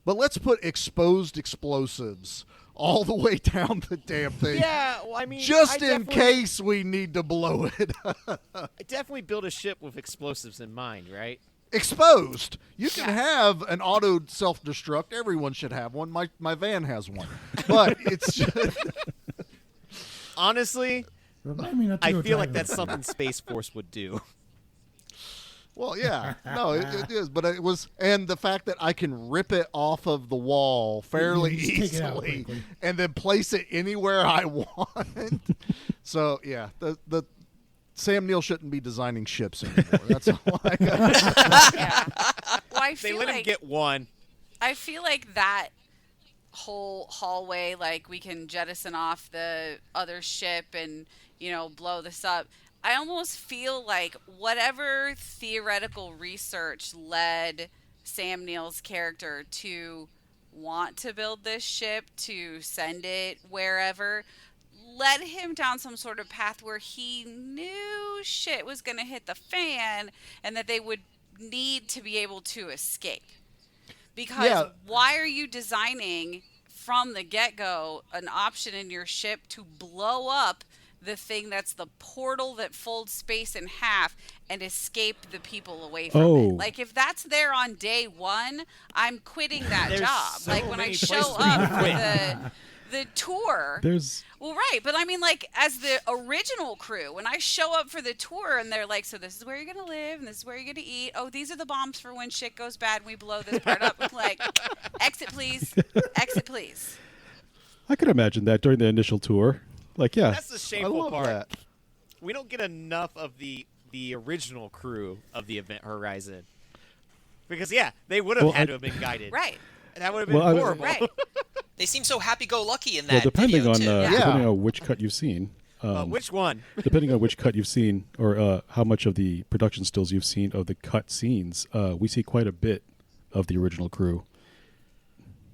C: But let's put exposed explosives all the way down the damn thing.
B: yeah. Well, I mean,
C: Just
B: I
C: in
B: definitely-
C: case we need to blow it.
B: I definitely build a ship with explosives in mind, right?
C: Exposed. You can have an auto self-destruct. Everyone should have one. My van has one. But it's just...
B: Honestly,
D: Remind me not to
B: I
D: go
B: feel like
D: driving.
B: that's something Space Force would do.
C: Well, yeah. No, it is. But it was... And the fact that I can rip it off of the wall fairly
D: You just take it out
C: easily
D: quickly.
C: and then place it anywhere I want. So, yeah. The Sam Neill shouldn't be designing ships anymore. That's all I got.
G: Yeah. Well, I
B: They
G: feel
B: let him
G: like
B: get one.
G: I feel like that whole hallway, like we can jettison off the other ship and, blow this up. I almost feel like whatever theoretical research led Sam Neill's character to want to build this ship, to send it wherever, led him down some sort of path where he knew shit was going to hit the fan and that they would need to be able to escape. Because
C: Yeah.
G: why are you designing from the get-go an option in your ship to blow up the thing that's the portal that folds space in half and escape the people away from
F: Oh.
G: it? Like, if that's there on day one, I'm quitting that
B: There's
G: job.
B: so
G: Like, when I
B: many
G: show
B: places where you
G: up
B: can
G: for
B: quit.
G: the tour...
F: There's
G: Well, right, but I mean, like, as the original crew, when I show up for the tour and they're like, so this is where you're going to live and this is where you're going to eat. Oh, these are the bombs for when shit goes bad and we blow this part up. I'm like, exit, please. Exit, please.
F: I could imagine that during the initial tour. Like, yeah,
B: That's the
C: I
B: shameful
C: love
B: part.
C: that.
B: We don't get enough of the original crew of the Event Horizon. Because, yeah, they would have
F: Well,
B: had
F: I-
B: to have been guided.
G: Right,
B: That would have been
F: Well,
B: horrible.
G: right.
E: They seem so happy-go-lucky in that
F: Well, depending
E: video,
F: on
E: too.
F: depending on which cut you've seen.
B: Which one?
F: Depending on which cut you've seen, or how much of the production stills you've seen of the cut scenes, we see quite a bit of the original crew.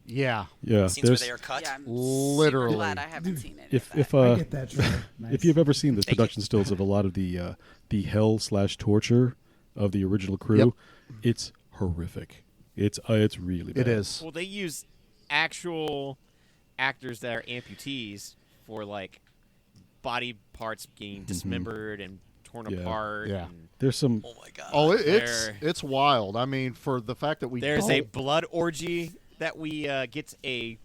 C: Yeah.
F: Yeah,
E: Scenes where they are cut.
G: Yeah, I'm
C: Literally.
G: super glad I haven't seen it.
F: if
D: I get that, Trevor. Nice.
F: if you've ever seen the production stills of a lot of the hell/torture of the original crew,
C: Yep.
F: it's horrific. It's really bad.
C: It is.
B: Well, they use actual actors that are amputees for like body parts being dismembered and torn
F: Yeah.
B: apart.
C: Yeah.
B: And
F: There's some.
E: Oh my god.
C: Oh,
B: There-
C: it's wild. I mean, for the fact that we
B: there's
C: don't,
B: a blood orgy that we get a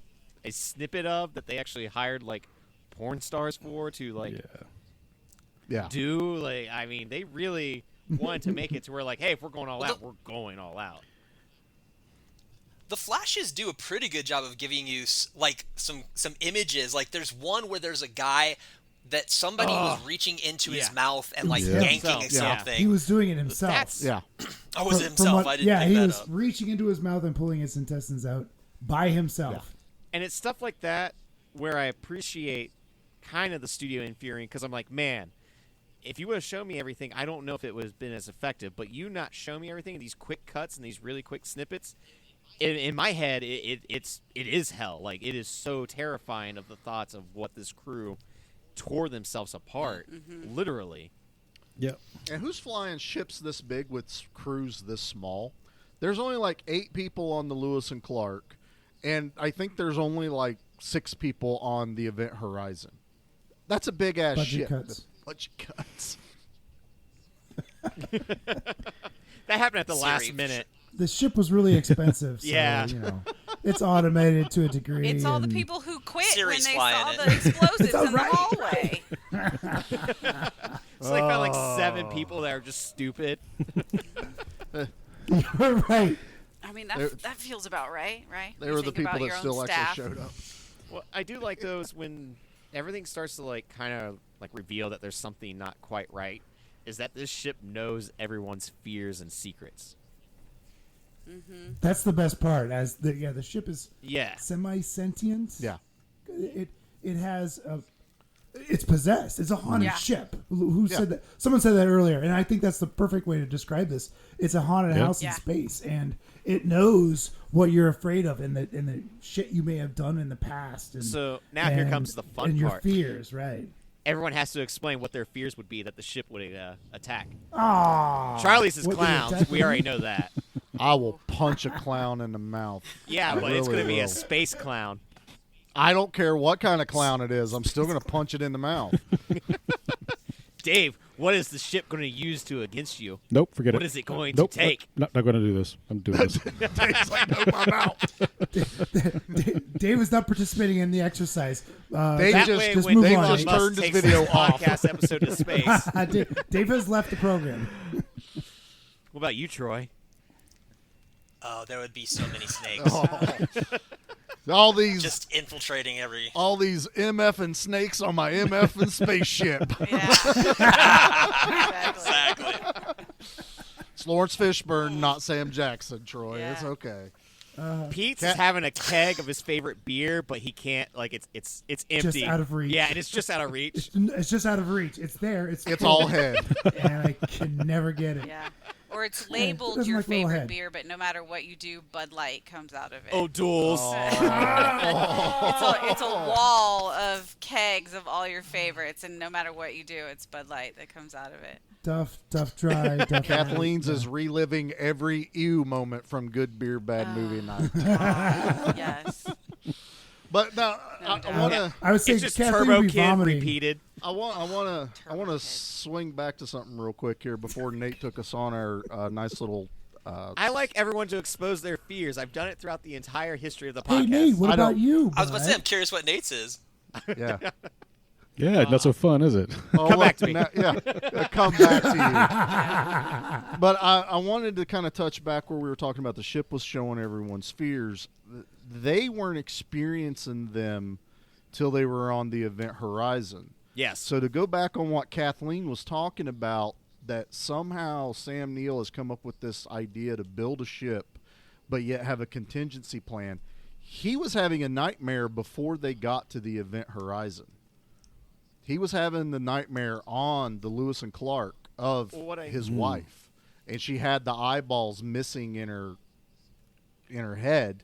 B: snippet of that they actually hired like porn stars for to like
C: yeah.
B: do. Like, I mean, they really wanted to make it to where like, hey, if we're going all out, we're going all out.
E: The flashes do a pretty good job of giving you like some images. Like there's one where there's a guy that somebody was reaching into his
B: Yeah.
E: mouth and like
D: Yeah.
E: yanking
B: Himself,
E: at
B: yeah.
E: something.
D: He was doing it himself.
B: That's
C: Yeah.
E: Oh, was it
D: From
E: himself?
D: what-
E: I didn't
D: yeah,
E: pick
D: he
E: that
D: was
E: up.
D: reaching into his mouth and pulling his intestines out by himself.
B: And it's stuff like that where I appreciate kind of the studio interfering because I'm like, man, if you would have shown me everything, I don't know if it would have been as effective. But you not show me everything in these quick cuts and these really quick snippets, in my head, it is hell. Like, it is so terrifying of the thoughts of what this crew tore themselves apart, literally.
F: Yeah.
C: And who's flying ships this big with crews this small? There's only like 8 people on the Lewis and Clark, and I think there's only like 6 people on the Event Horizon. That's a big ass
D: Budget
C: ship.
D: cuts.
C: Budget cuts.
B: That happened at the
E: Siri,
B: last minute.
D: The ship was really expensive. So,
B: Yeah.
D: you know, it's automated to a degree.
G: It's all the
D: and-
G: people who quit
E: Siri's
G: when they
E: flying
G: saw
E: it.
G: the explosives
D: It's all
G: in the
D: right.
G: hallway.
B: It's like found like 7 people that are just stupid.
D: right.
G: I mean,
C: They're-
G: that feels about right?
C: They
G: You
C: were the
G: think about
C: people
G: your
C: that
G: own
C: still
G: staff.
C: actually showed up.
B: Well, I do like those when everything starts to like kind of like reveal that there's something not quite right. Is that this ship knows everyone's fears and secrets?
D: That's the best part. As the ship is
B: Yeah.
D: semi-sentient.
C: Yeah.
D: It has it's possessed. It's a haunted
G: Yeah.
D: ship. Who said that? Someone said that earlier, and I think that's the perfect way to describe this. It's a haunted
F: Yep.
D: house in
G: Yeah.
D: space, and it knows what you're afraid of and the shit you may have done in the past. And,
B: So now here comes the fun
D: and your
B: part.
D: fears, right?
B: Everyone has to explain what their fears would be that the ship would attack.
D: Ah,
B: Charlie's is
D: what the
B: clowns.
D: attack
B: We
D: would
B: already
D: be?
B: know that.
C: I will punch a clown in the mouth.
B: Yeah,
C: I
B: but it's going to
C: really
B: be a
C: will.
B: space clown.
C: I don't care what kind of clown it is. I'm still going to punch it in the mouth.
B: Dave, what is the ship going to use to against you?
F: Nope. Forget
B: What
F: it.
B: is it going
F: Nope.
B: to take?
F: Not going to do this. I'm doing this.
C: It's like, nope, I'm out.
D: Dave is not participating in the excercise.
C: They
B: That
C: just-
B: way,
C: just
B: when
D: move
C: Dave
D: on.
B: Elon
C: just
B: Musk
C: turned his
B: takes
C: video
B: this
C: off.
B: podcast episode to space.
D: Dave has left the program.
B: What about you, Troy?
E: Oh, there would be so many snakes.
C: All these
E: Just infiltrating every.
C: all these MF and snakes on my MF and spaceship.
G: Yeah. exactly.
E: Exactly.
C: It's Lawrence Fishburne, not Sam Jackson, Troy.
G: Yeah.
C: It's okay.
B: Pete's is having a keg of his favorite beer, but he can't. Like it's empty.
D: Just out of reach.
B: Yeah, and it's just out of reach.
D: It's just out of reach. It's there. It's
C: It's
D: full,
C: all head.
D: and I can never get it.
G: Yeah. Or it's
D: who
G: labeled
D: doesn't
G: your
D: like little
G: favorite
D: head?
G: beer, but no matter what you do, Bud Light comes out of it.
B: Oh, duels.
G: It's a wall of kegs of all your favorites, and no matter what you do, it's Bud Light that comes out of it.
D: Tough, dry. Tough
C: Kathleen's
D: dry.
C: is reliving every ew moment from Good Beer Bad Movie Night.
G: Yes.
C: But now I
G: doubt.
C: want to
D: I would say
B: It's just
D: Kathleen
B: Turbo
D: would be
B: Kid
D: vomiting.
B: repeated.
C: I want to swing back to something real quick here before Nate took us on our nice little.
B: I like everyone to expose their fears. I've done it througut the entire history of the
D: Hey
B: podcast.
D: Nate, what
C: I
D: about
C: don't-
D: you?
E: I was about to say, I'm
D: bud?
E: curious what Nate's is.
C: Yeah.
F: Yeah, not so fun, is it?
C: Oh,
B: Come back to me.
C: Come back to you. But I wanted to kind of touch back where we were talking about the ship was showing everyone's fears. They weren't experiencing them till they were on the Event Horizon.
B: Yes.
C: So to go back on what Kathleen was talking about, that somehow Sam Neill has come up with this idea to build a ship, but yet have a contingency plan. he was having a nightmare before they got to the Event Horizon. He was having the nightmare on the Lewis and Clark of his wife, and she had the eyeballs missing in her head.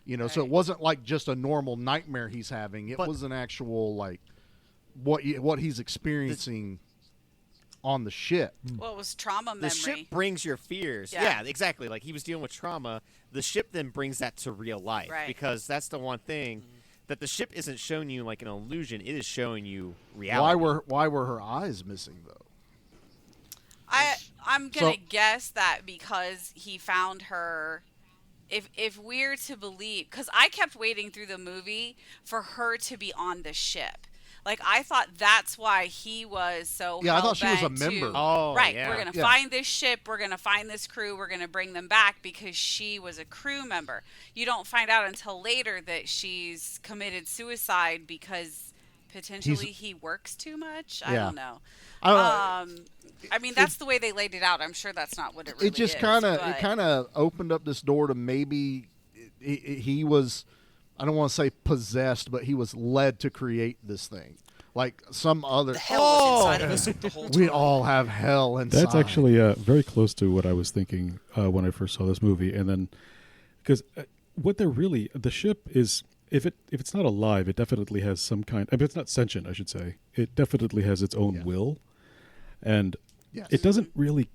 C: You know,
G: Right.
C: so it wasn't like just a normal nightmare he's having. It was an actual, like, what he's experiencing on the ship.
G: Well, it was trauma
B: The
G: memory.
B: ship brings your fears.
G: Yeah.
B: Yeah, exactly. Like he was dealing with trauma. The ship then brings that to real life.
G: Right.
B: Because that's the one thing that the ship isn't showing you like an illusion. It is showing you reality.
C: Why were her eyes missing, though?
G: I'm gonna
C: So-
G: guess that because he found her. If we're to believe, because I kept waiting through the movie for her to be on the ship. Like I thought that's why he was so.
C: Yeah, I thought she was a
G: hell-bent
C: member.
G: to-
B: Oh,
G: right.
B: yeah.
G: We're gonna
C: Yeah.
G: find this ship. We're gonna find this crew. We're gonna bring them back because she was a crew member. You don't find out until later that she's committed suicide because potentially he works too much. I
C: Yeah.
G: don't know.
C: I don't know.
G: I mean, that's the way they laid it out. I'm sure that's not what it really
C: It just
G: is.
C: kind of
G: but-
C: opened up this door to maybe he was, I don't want to say possessed, but he was led to create this thing, like some other.
E: The hell was inside of us the whole time.
C: We all have hell inside.
F: That's actually very close to what I was thinking when I first saw this movie, and then because what they're really the ship is. If it's not alive, it definitely has some kind. I mean, it's not sentient, I should say. It definitely has its own will, and
C: Yes.
F: it doesn't really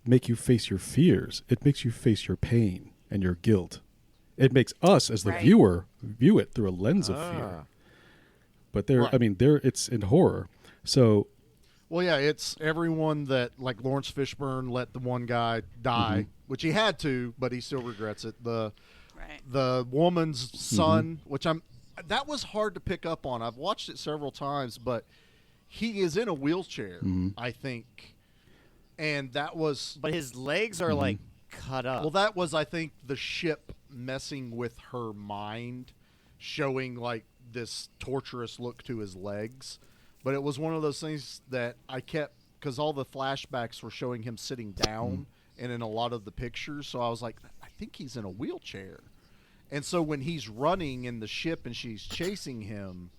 F: make you face your fears. It makes you face your pain and your guilt. It makes us, as the
G: Right.
F: viewer, view it through a lens of fear. But
C: Right.
F: it's in horror. So
C: Well, yeah, it's everyone that, like Lawrence Fishburne let the one guy die, which he had to, but he still regrets it.
G: Right.
C: The woman's son, which that was hard to pick up on. I've watched it several times, but he is in a wheelchair, I think, and that was
B: But his legs are like cut up.
C: well, that was I think the ship messing with her mind, showing like this torturous look to his legs. But it was one of those things that I kept because all the flashbacks were showing him sitting down, and in a lot of the pictures, so I was like, I think he's in a wheelchair. And so when he's running in the ship and she's chasing him,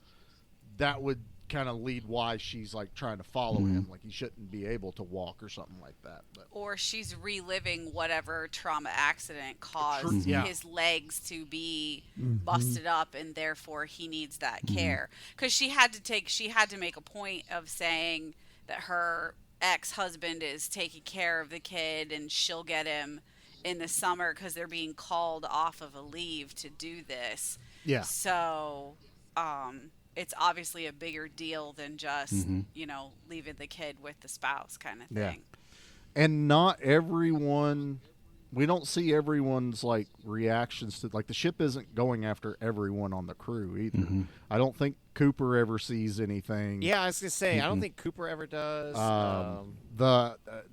C: that would kind of lead why she's like trying to follow him, like he shouldn't be able to walk or something like that. But
G: Or she's reliving whatever trauma accident caused
C: Yeah.
G: his legs to be busted up, and therefore he needs that care. Because she had to make a point of saying that her ex-husband is taking care of the kid, and she'll get him in the summer because they're being called off of a leave to do this.
C: yeah,
G: So, it's obviously a bigger deal than just leaving the kid with the spouse kind of
C: Yeah.
G: thing.
C: and not everyone. We don't see everyone's like reactions to like the ship isn't going after everyone on the crew either. I don't think Cooper ever sees anything.
B: yeah, I was gonna say I don't think Cooper ever does.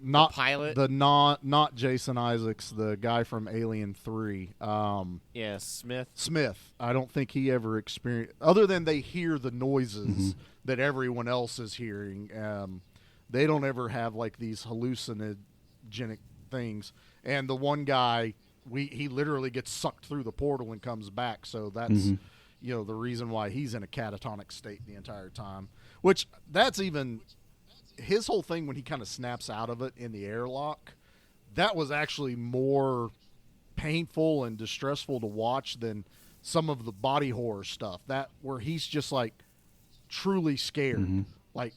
C: Not
B: pilot?
C: not Jason Isaacs, the guy from Alien 3.
B: Yeah, Smith.
C: Smith. I don't think he ever experienced other than they hear the noises that everyone else is hearing. They don't ever have like these hallucinogenic things. And the one guy, he literally gets sucked through the portal and comes back. So that's the reason why he's in a catatonic state the entire time. Which that's even his whole thing when he kind of snaps out of it in the airlock. That was actually more painful and distressful to watch than some of the body horror stuff. That where he's just like truly scared, like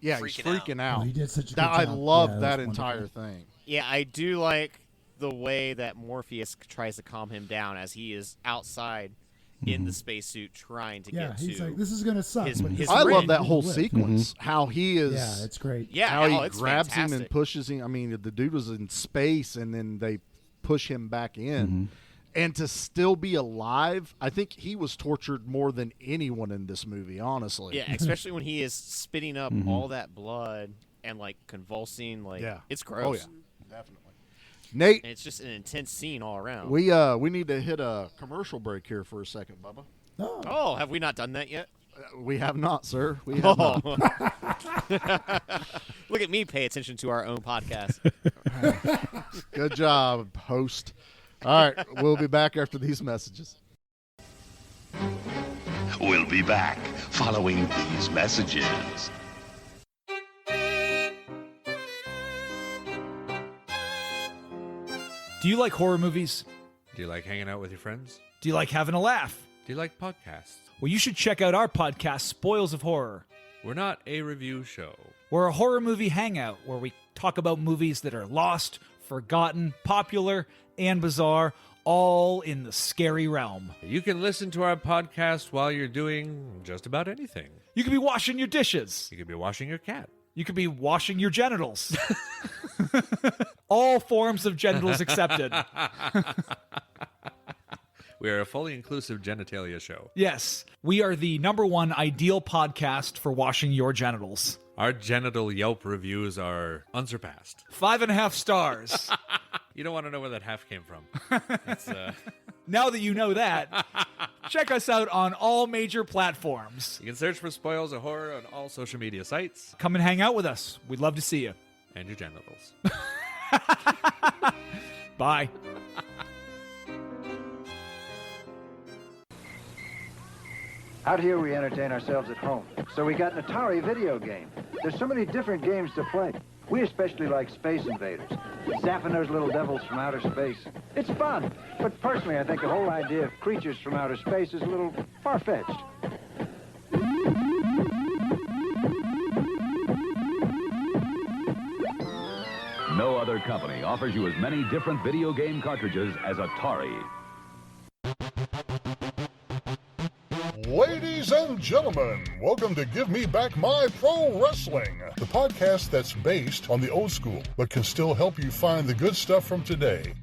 C: he's freaking out.
D: Oh, he did such a good
C: I
D: job.
C: loved
D: Yeah,
C: that
D: was
C: entire
D: wonderful.
C: thing.
B: Yeah, I do like the way that Morpheus tries to calm him down as he is outside in the spacesuit trying to
D: Yeah,
B: get
D: he's
B: to.
D: like, this is gonna suck.
B: his-
D: but
B: his
D: he's
C: I
B: ring.
C: love that whole
D: with.
C: sequence. How he is.
D: Yeah, it's great.
B: yeah,
C: how he
B: it's
C: grabs him and
B: fantastic.
C: pushes him. I mean, the dude was in space, and then they push him back in. And to still be alive, I think he was tortured more than anyone in this movie, honestly.
B: Yeah, especially when he is spitting up all that blood and like convulsing. Like,
C: Yeah.
B: it's gross.
C: Oh, yeah. Definitely. Nate,
B: And it's just an intense scene all around.
C: we need to hit a commercial break here for a second, Bubba.
B: Oh, have we not done that yet?
C: We have not, sir. We have not.
B: Oh. Look at me pay attention to our own podcast.
C: Good job, host. All right, we'll be back after these messages.
A: We'll be back following these messages.
H: Do you like horror movies?
I: Do you like hanging out with your friends?
H: Do you like having a laugh?
I: Do you like podcasts?
H: Well, you should check out our podcast, Spoils of Horror.
I: We're not a review show.
H: We're a horror movie hangout where we talk about movies that are lost, forgotten, popular, and bizarre, all in the scary realm.
I: You can listen to our podcast while you're doing just about anything.
H: You could be washing your dishes.
I: You could be washing your cat.
H: You could be washing your genitals. All forms of genitals accepted.
I: We are a fully inclusive genitalia show.
H: Yes, we are the #1 ideal podcast for washing your genitals.
I: Our genital Yelp reviews are unsurpassed.
H: 5.5 stars.
I: You don't want to know where that half came from. It's,
H: Now that you know that, check us out on all major platforms.
I: You can search for Spoils of Horror on all social media sites.
H: Come and hang out with us. We'd love to see you.
I: And your genitals.
H: Bye.
J: Out here we entertain ourselves at home. So we got an Atari video game. There's so many different games to play. We especially like Space Invaders. Zapping those little devils from outer space. It's fun. But personally, I think the whole idea of creatures from outer space is a little far-fetched.
K: No other company offers you as many different video game cartridges as Atari.
L: Ladies and gentlemen, welcome to Give Me Back My Pro Wrestling, the podcast that's based on the old school, but can still help you find the good stuff from today.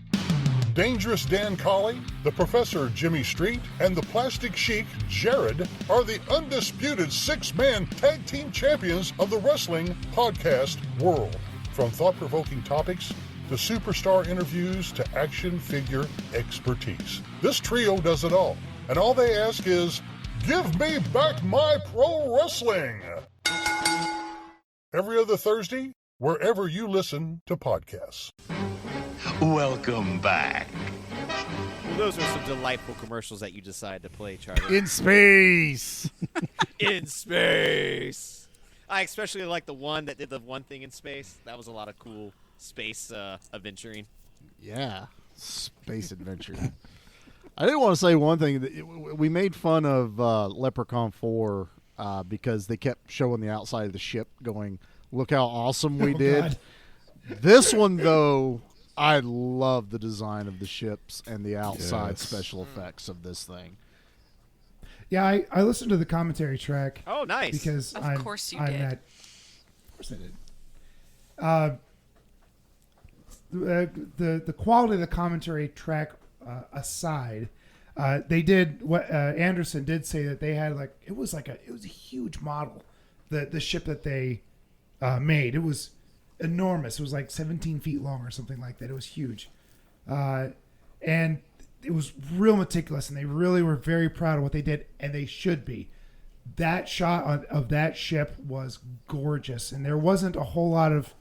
L: Dangerous Dan Colley, the Professor Jimmy Street, and the Plastic Sheik Jared are the undisputed six-man tag team champions of the wrestling podcast world. From thought-provoking topics to superstar interviews to action figure expertise. This trio does it all, and all they ask is, give me back my pro wrestling! Every other Thursday, wherever you listen to podcasts.
A: Welcome back.
B: Well, those are some delightful commercials that you decided to play, Charlie.
C: In space.
B: In space. I especially like the one that did the one thing in space. That was a lot of cool space adventuring.
C: Yeah, space adventure. I did want to say one thing. We made fun of Leprechaun 4 because they kept showing the outside of the ship going, look how awesome we did.
D: God.
C: This one, though, I love the design of the ships and the outside special effects of this thing.
D: Yeah, I listened to the commentary track.
B: Oh, nice.
D: Because
G: Of
D: I'm,
G: course you
D: I'm
G: did.
D: Of course I did. The quality of the commentary track aside, they did what Anderson did say that they had it was a huge model, the ship that they made. It was enormous. It was like 17 feet long or something like that. It was huge, and it was real meticulous, and they really were very proud of what they did, and they should be. That shot of that ship was gorgeous, and there wasn't a whole lot of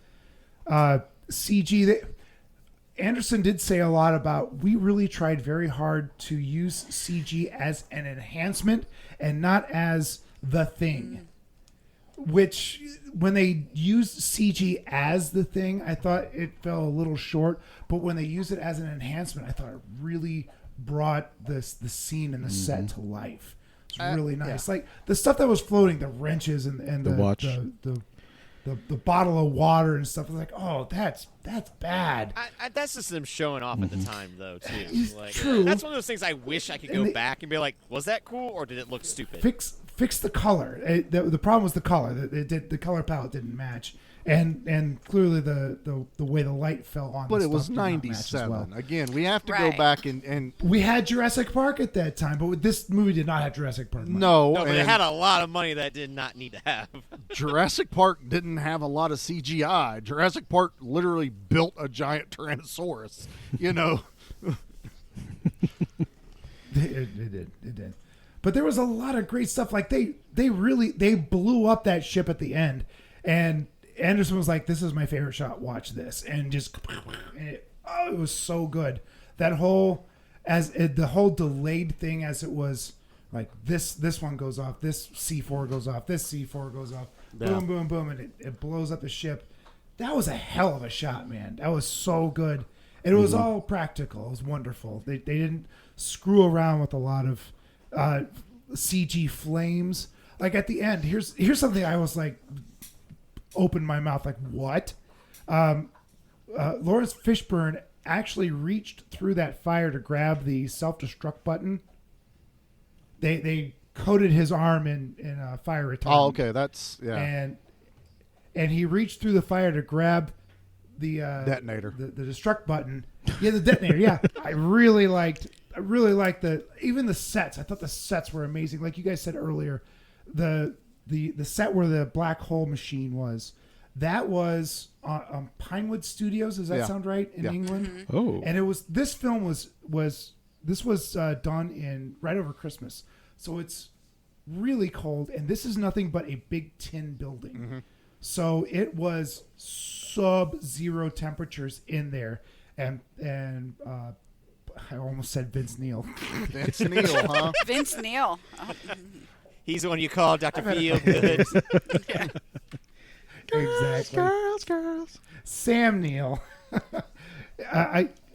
D: CG. Anderson did say a lot about, we really tried very hard to use CG as an enhancement and not as the thing. Which, when they used CG as the thing, I thought it fell a little short. But when they used it as an enhancement, I thought it really brought the scene and the set to life. It's really nice.
C: Yeah.
D: Like the stuff that was floating, the wrenches and
F: The watch.
D: the bottle of water and stuff. I was like, oh, that's bad.
B: That's just them showing off at the time, though, too.
D: It's
B: Like,
D: true.
B: That's one of those things I wish I could go back and be like, was that cool or did it look stupid?
D: Fix the color. The problem was the color. The color palette didn't match, and clearly the way the light fell on.
C: But
D: the
C: it was
D: stuff did not match as
C: 97.
D: well.
C: Again, we have to go
G: Right.
C: back and
D: We had Jurassic Park at that time, but this movie did not have Jurassic Park. money.
C: no,
B: No, but it
C: and
B: had a lot of money that it did not need to have.
C: Jurassic Park didn't have a lot of CGI. Jurassic Park literally built a giant Tyrannosaurus. You know.
D: It did. But there was a lot of great stuff. Like they blew up that ship at the end, and Anderson was like, "This is my favorite shot. Watch this," and just it was so good. That whole the whole delayed thing as it was like this one goes off, this C4 goes off, this C4 goes off, boom, boom, boom, and it blows up the ship. That was a hell of a shot, man. That was so good. And it was all practical. It was wonderful. They didn't screw around with a lot of CG flames. Like at the end, here's something I was like, opened my mouth like, what? Lawrence Fishburne actually reached through that fire to grab the self-destruct button. They coated his arm in fire retardant.
C: Oh, okay, that's
D: And he reached through the fire to grab the
C: detonator,
D: the destruct button. Yeah, the detonator. Yeah, I really liked even the sets. I thought the sets were amazing. Like you guys said earlier, the set where the black hole machine was. That was on Pinewood Studios. Does that sound right in England?
F: Mm-hmm. Oh,
D: and it was this film was done in right over Christmas, so it's really cold. And this is nothing but a big tin building, so it was sub-zero temperatures in there. And I almost said Vince Neil.
C: Vince Neil, huh?
G: Vince Neil. Oh.
B: He's the one you call Dr. Feelgood.
D: Exactly. Girls. Sam Neill.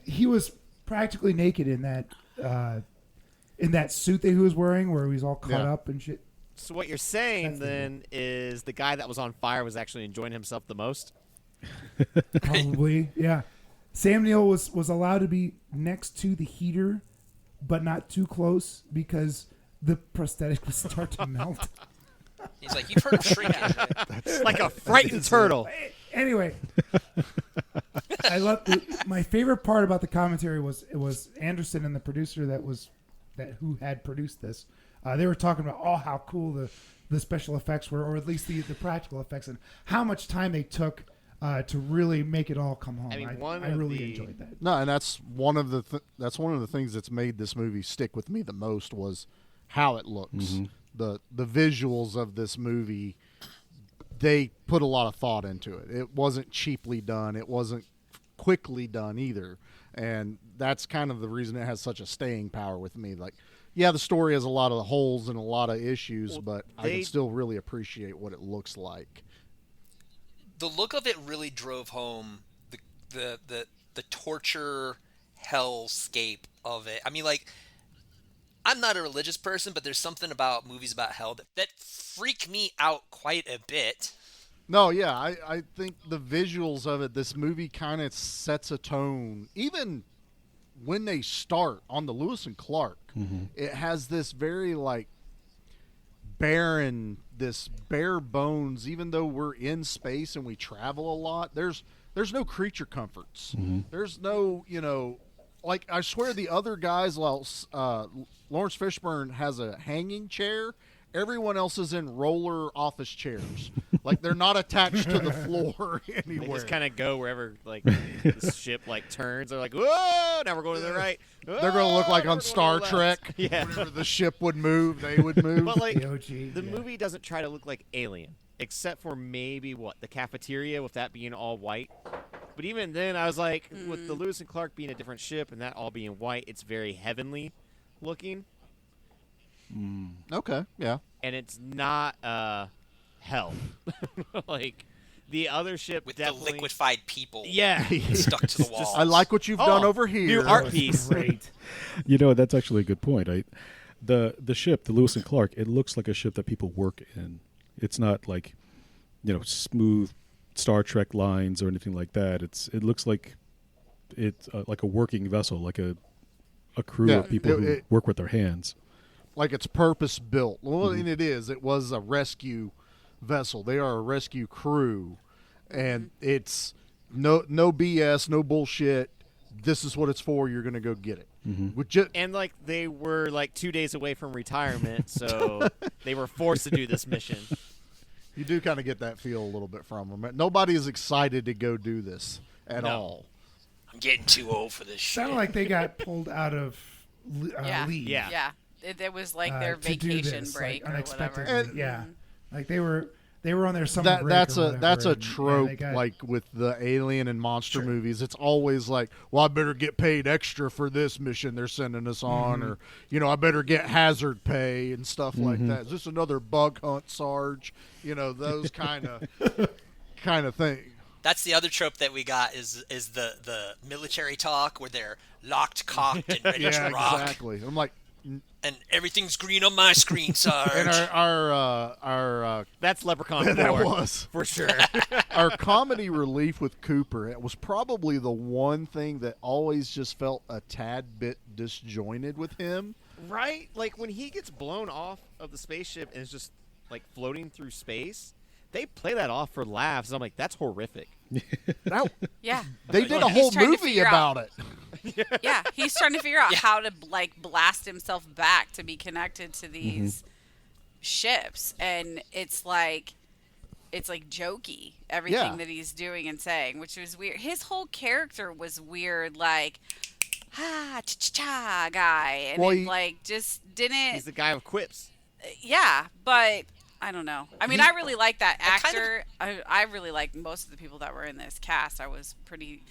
D: He was practically naked in that suit that he was wearing, where he was all caught up and shit.
B: So what you're saying then is the guy that was on fire was actually enjoying himself the most?
D: Probably, yeah. Sam Neill was allowed to be next to the heater, but not too close because the prosthetic would start to melt.
E: He's like, you've heard of shrinking.
B: That's like a frightened turtle.
D: Anyway, I love my favorite part about the commentary was Anderson and the producer who had produced this. They were talking about how cool the special effects were, or at least the practical effects, and how much time they took to really make it all come home.
B: I mean,
D: I really enjoyed that.
C: No, and that's one of the things that's made this movie stick with me the most was how it looks.
F: Mm-hmm.
C: The visuals of this movie, they put a lot of thought into it. It wasn't cheaply done. It wasn't quickly done either. And that's kind of the reason it has such a staying power with me. Like, yeah, the story has a lot of holes and a lot of issues, but I can still really appreciate what it looks like.
E: The look of it really drove home the torture hellscape of it. I mean, like, I'm not a religious person, but there's something about movies about hell that freak me out quite a bit.
C: No, yeah, I think the visuals of it, this movie kind of sets a tone. Even when they start on the Lewis and Clark, it has this very, like, barren, this bare bones, even though we're in space and we travel a lot, there's no creature comforts. There's no, like, I swear the other guys, Lawrence Fishburne has a hanging chair. Everyone else is in roller office chairs. Like, they're not attached to the floor anywhere.
B: They just kind of go wherever, like, the ship, like, turns. They're like, whoa, now we're going to the right. Whoa,
C: they're going to look like on Star Trek.
B: Yeah.
C: Whenever the ship would move, they would move.
B: But, like, the movie doesn't try to look like Alien, except for maybe, the cafeteria, with that being all white. But even then, I was like, with the Lewis and Clark being a different ship and that all being white, it's very heavenly looking.
C: Okay, yeah.
B: And it's not hell. Like, the other ship
E: with
B: definitely...
E: the liquefied people
B: stuck
E: to the wall.
C: I like what you've done over here.
B: New art piece.
D: Great.
F: That's actually a good point. The ship, the Lewis and Clark, it looks like a ship that people work in. It's not like, smooth Star Trek lines or anything like that. It looks like it's like a working vessel, like a crew of people who work with their hands.
C: Like it's purpose built. Well, and it is. It was a rescue vessel. They are a rescue crew, and it's no BS, no bullshit. This is what it's for. You're going to go get it.
B: And like they were like 2 days away from retirement, so they were forced to do this mission.
C: You do kind of get that feel a little bit from them. Nobody is excited to go do this at all.
E: I'm getting too old for this shit.
D: Sounded like they got pulled out of leave.
G: Yeah. It was like their vacation break,
D: like,
G: or whatever.
D: And, like they were They were on their summer break.
C: That's
D: or
C: a that's a
D: whatever,
C: trope,
D: they got-
C: like with the alien and monster movies. It's always like, well, I better get paid extra for this mission they're sending us on, or I better get hazard pay and stuff like that. Is this another bug hunt, Sarge? Those kind of thing.
E: That's the other trope that we got is the military talk where they're locked, cocked, and ready to rock.
C: Exactly. I'm like,
E: And everything's green on my screen, Sarge.
C: and our
B: That's Leprechaun 4.
C: that was
B: for sure.
C: our comedy relief with Cooper. It was probably the one thing that always just felt a tad bit disjointed with him.
B: Right? Like when he gets blown off of the spaceship and is just like floating through space, they play that off for laughs. I'm like, that's horrific.
C: Now,
G: Yeah.
C: they did
G: Well,
C: a
G: he's
C: whole
G: trying to
C: movie
G: figure
C: about
G: out-
C: it.
G: Yeah, he's trying to figure out how to blast himself back to be connected to these ships, and it's like jokey everything that he's doing and saying, which was weird. His whole character was weird, like cha guy, and
C: Well,
G: it just didn't.
B: He's the guy with quips.
G: Yeah, but I don't know. I mean, I really like that
E: kind of-
G: actor. I really like most of the people that were in this cast. I was pretty,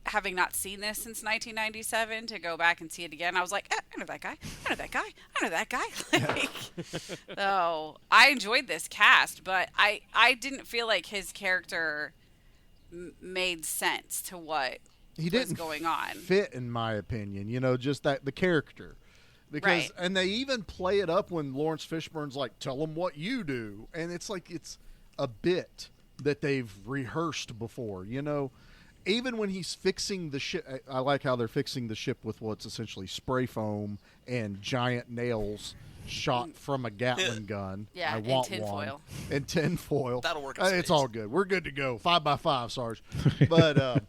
G: having not seen this since 1997, to go back and see it again. I was like, I know that guy. I know that guy. I know that guy. Like, so I enjoyed this cast, but I didn't feel like his character made sense to what
C: He
G: was
C: didn't
G: going on.
C: fit, in my opinion. Just that the character. Because
G: Right.
C: and they even play it up when Lawrence Fishburne's like, "Tell them what you do," and it's like it's a bit that they've rehearsed before. Even when he's fixing the ship, I like how they're fixing the ship with what's essentially spray foam and giant nails shot from a Gatling gun.
G: Yeah,
C: I
G: and
C: want
G: tinfoil.
C: one. And tinfoil.
E: That'll work in
C: It's
E: space.
C: all good. We're good to go. 5x5, Sarge. But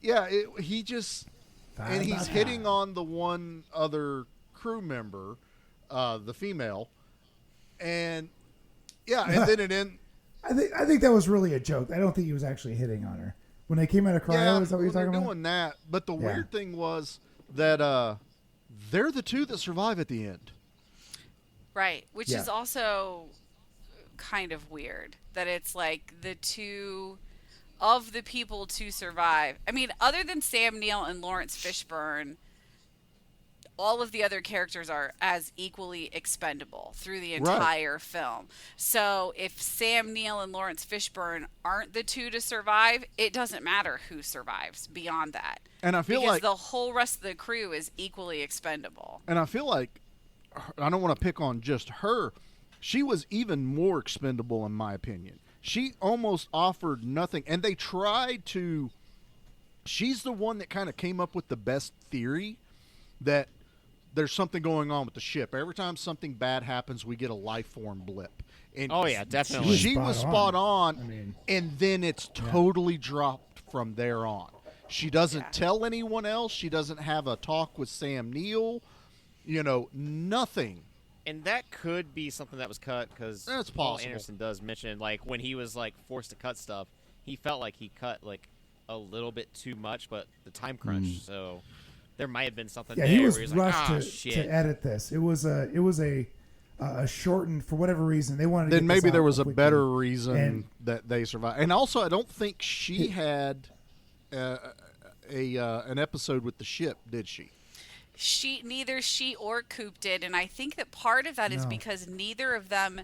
C: yeah, he just. And he's hitting on the one other crew member, the female, and and then it ends.
D: I think that was really a joke. I don't think he was actually hitting on her when they came out of cryo. Is that what you're
C: they're
D: talking about?
C: doing that. But the weird thing was that they're the two that survive at the end.
G: Right, which
D: Yeah.
G: is also kind of weird that it's like the two of the people to survive. I mean, other than Sam Neill and Lawrence Fishburne, all of the other characters are as equally expendable through the entire film. So if Sam Neill and Lawrence Fishburne aren't the two to survive, it doesn't matter who survives beyond that.
C: And I feel
G: because
C: like
G: the whole rest of the crew is equally expendable.
C: And I feel like I don't want to pick on just her. She was even more expendable, in my opinion. She almost offered nothing, and they tried to. She's the one that kind of came up with the best theory that there's something going on with the ship. Every time something bad happens, we get a life form blip. And
B: Oh, yeah, definitely.
C: She was spot on,
D: I mean,
C: and then it's totally dropped from there on. She doesn't tell anyone else. She doesn't have a talk with Sam Neill. Nothing.
B: And that could be something that was cut because
C: That's
B: Paul
C: possible.
B: Anderson does mention, like, when he was, like, forced to cut stuff, he felt like he cut, like, a little bit too much, but the time crunch, so there might have been something
D: yeah,
B: there
D: he was
B: where he's
D: rushed
B: like,
D: to
B: shit.
D: edit this. It was a shortened, for whatever reason they wanted. to
C: Then
D: get this
C: maybe there
D: out
C: was a
D: quickly.
C: better reason
D: And-
C: that they survived. And also, I don't think she had an episode with the ship, did she?
G: Neither she or Coop did, and I think that part of that is
D: No.
G: because neither of them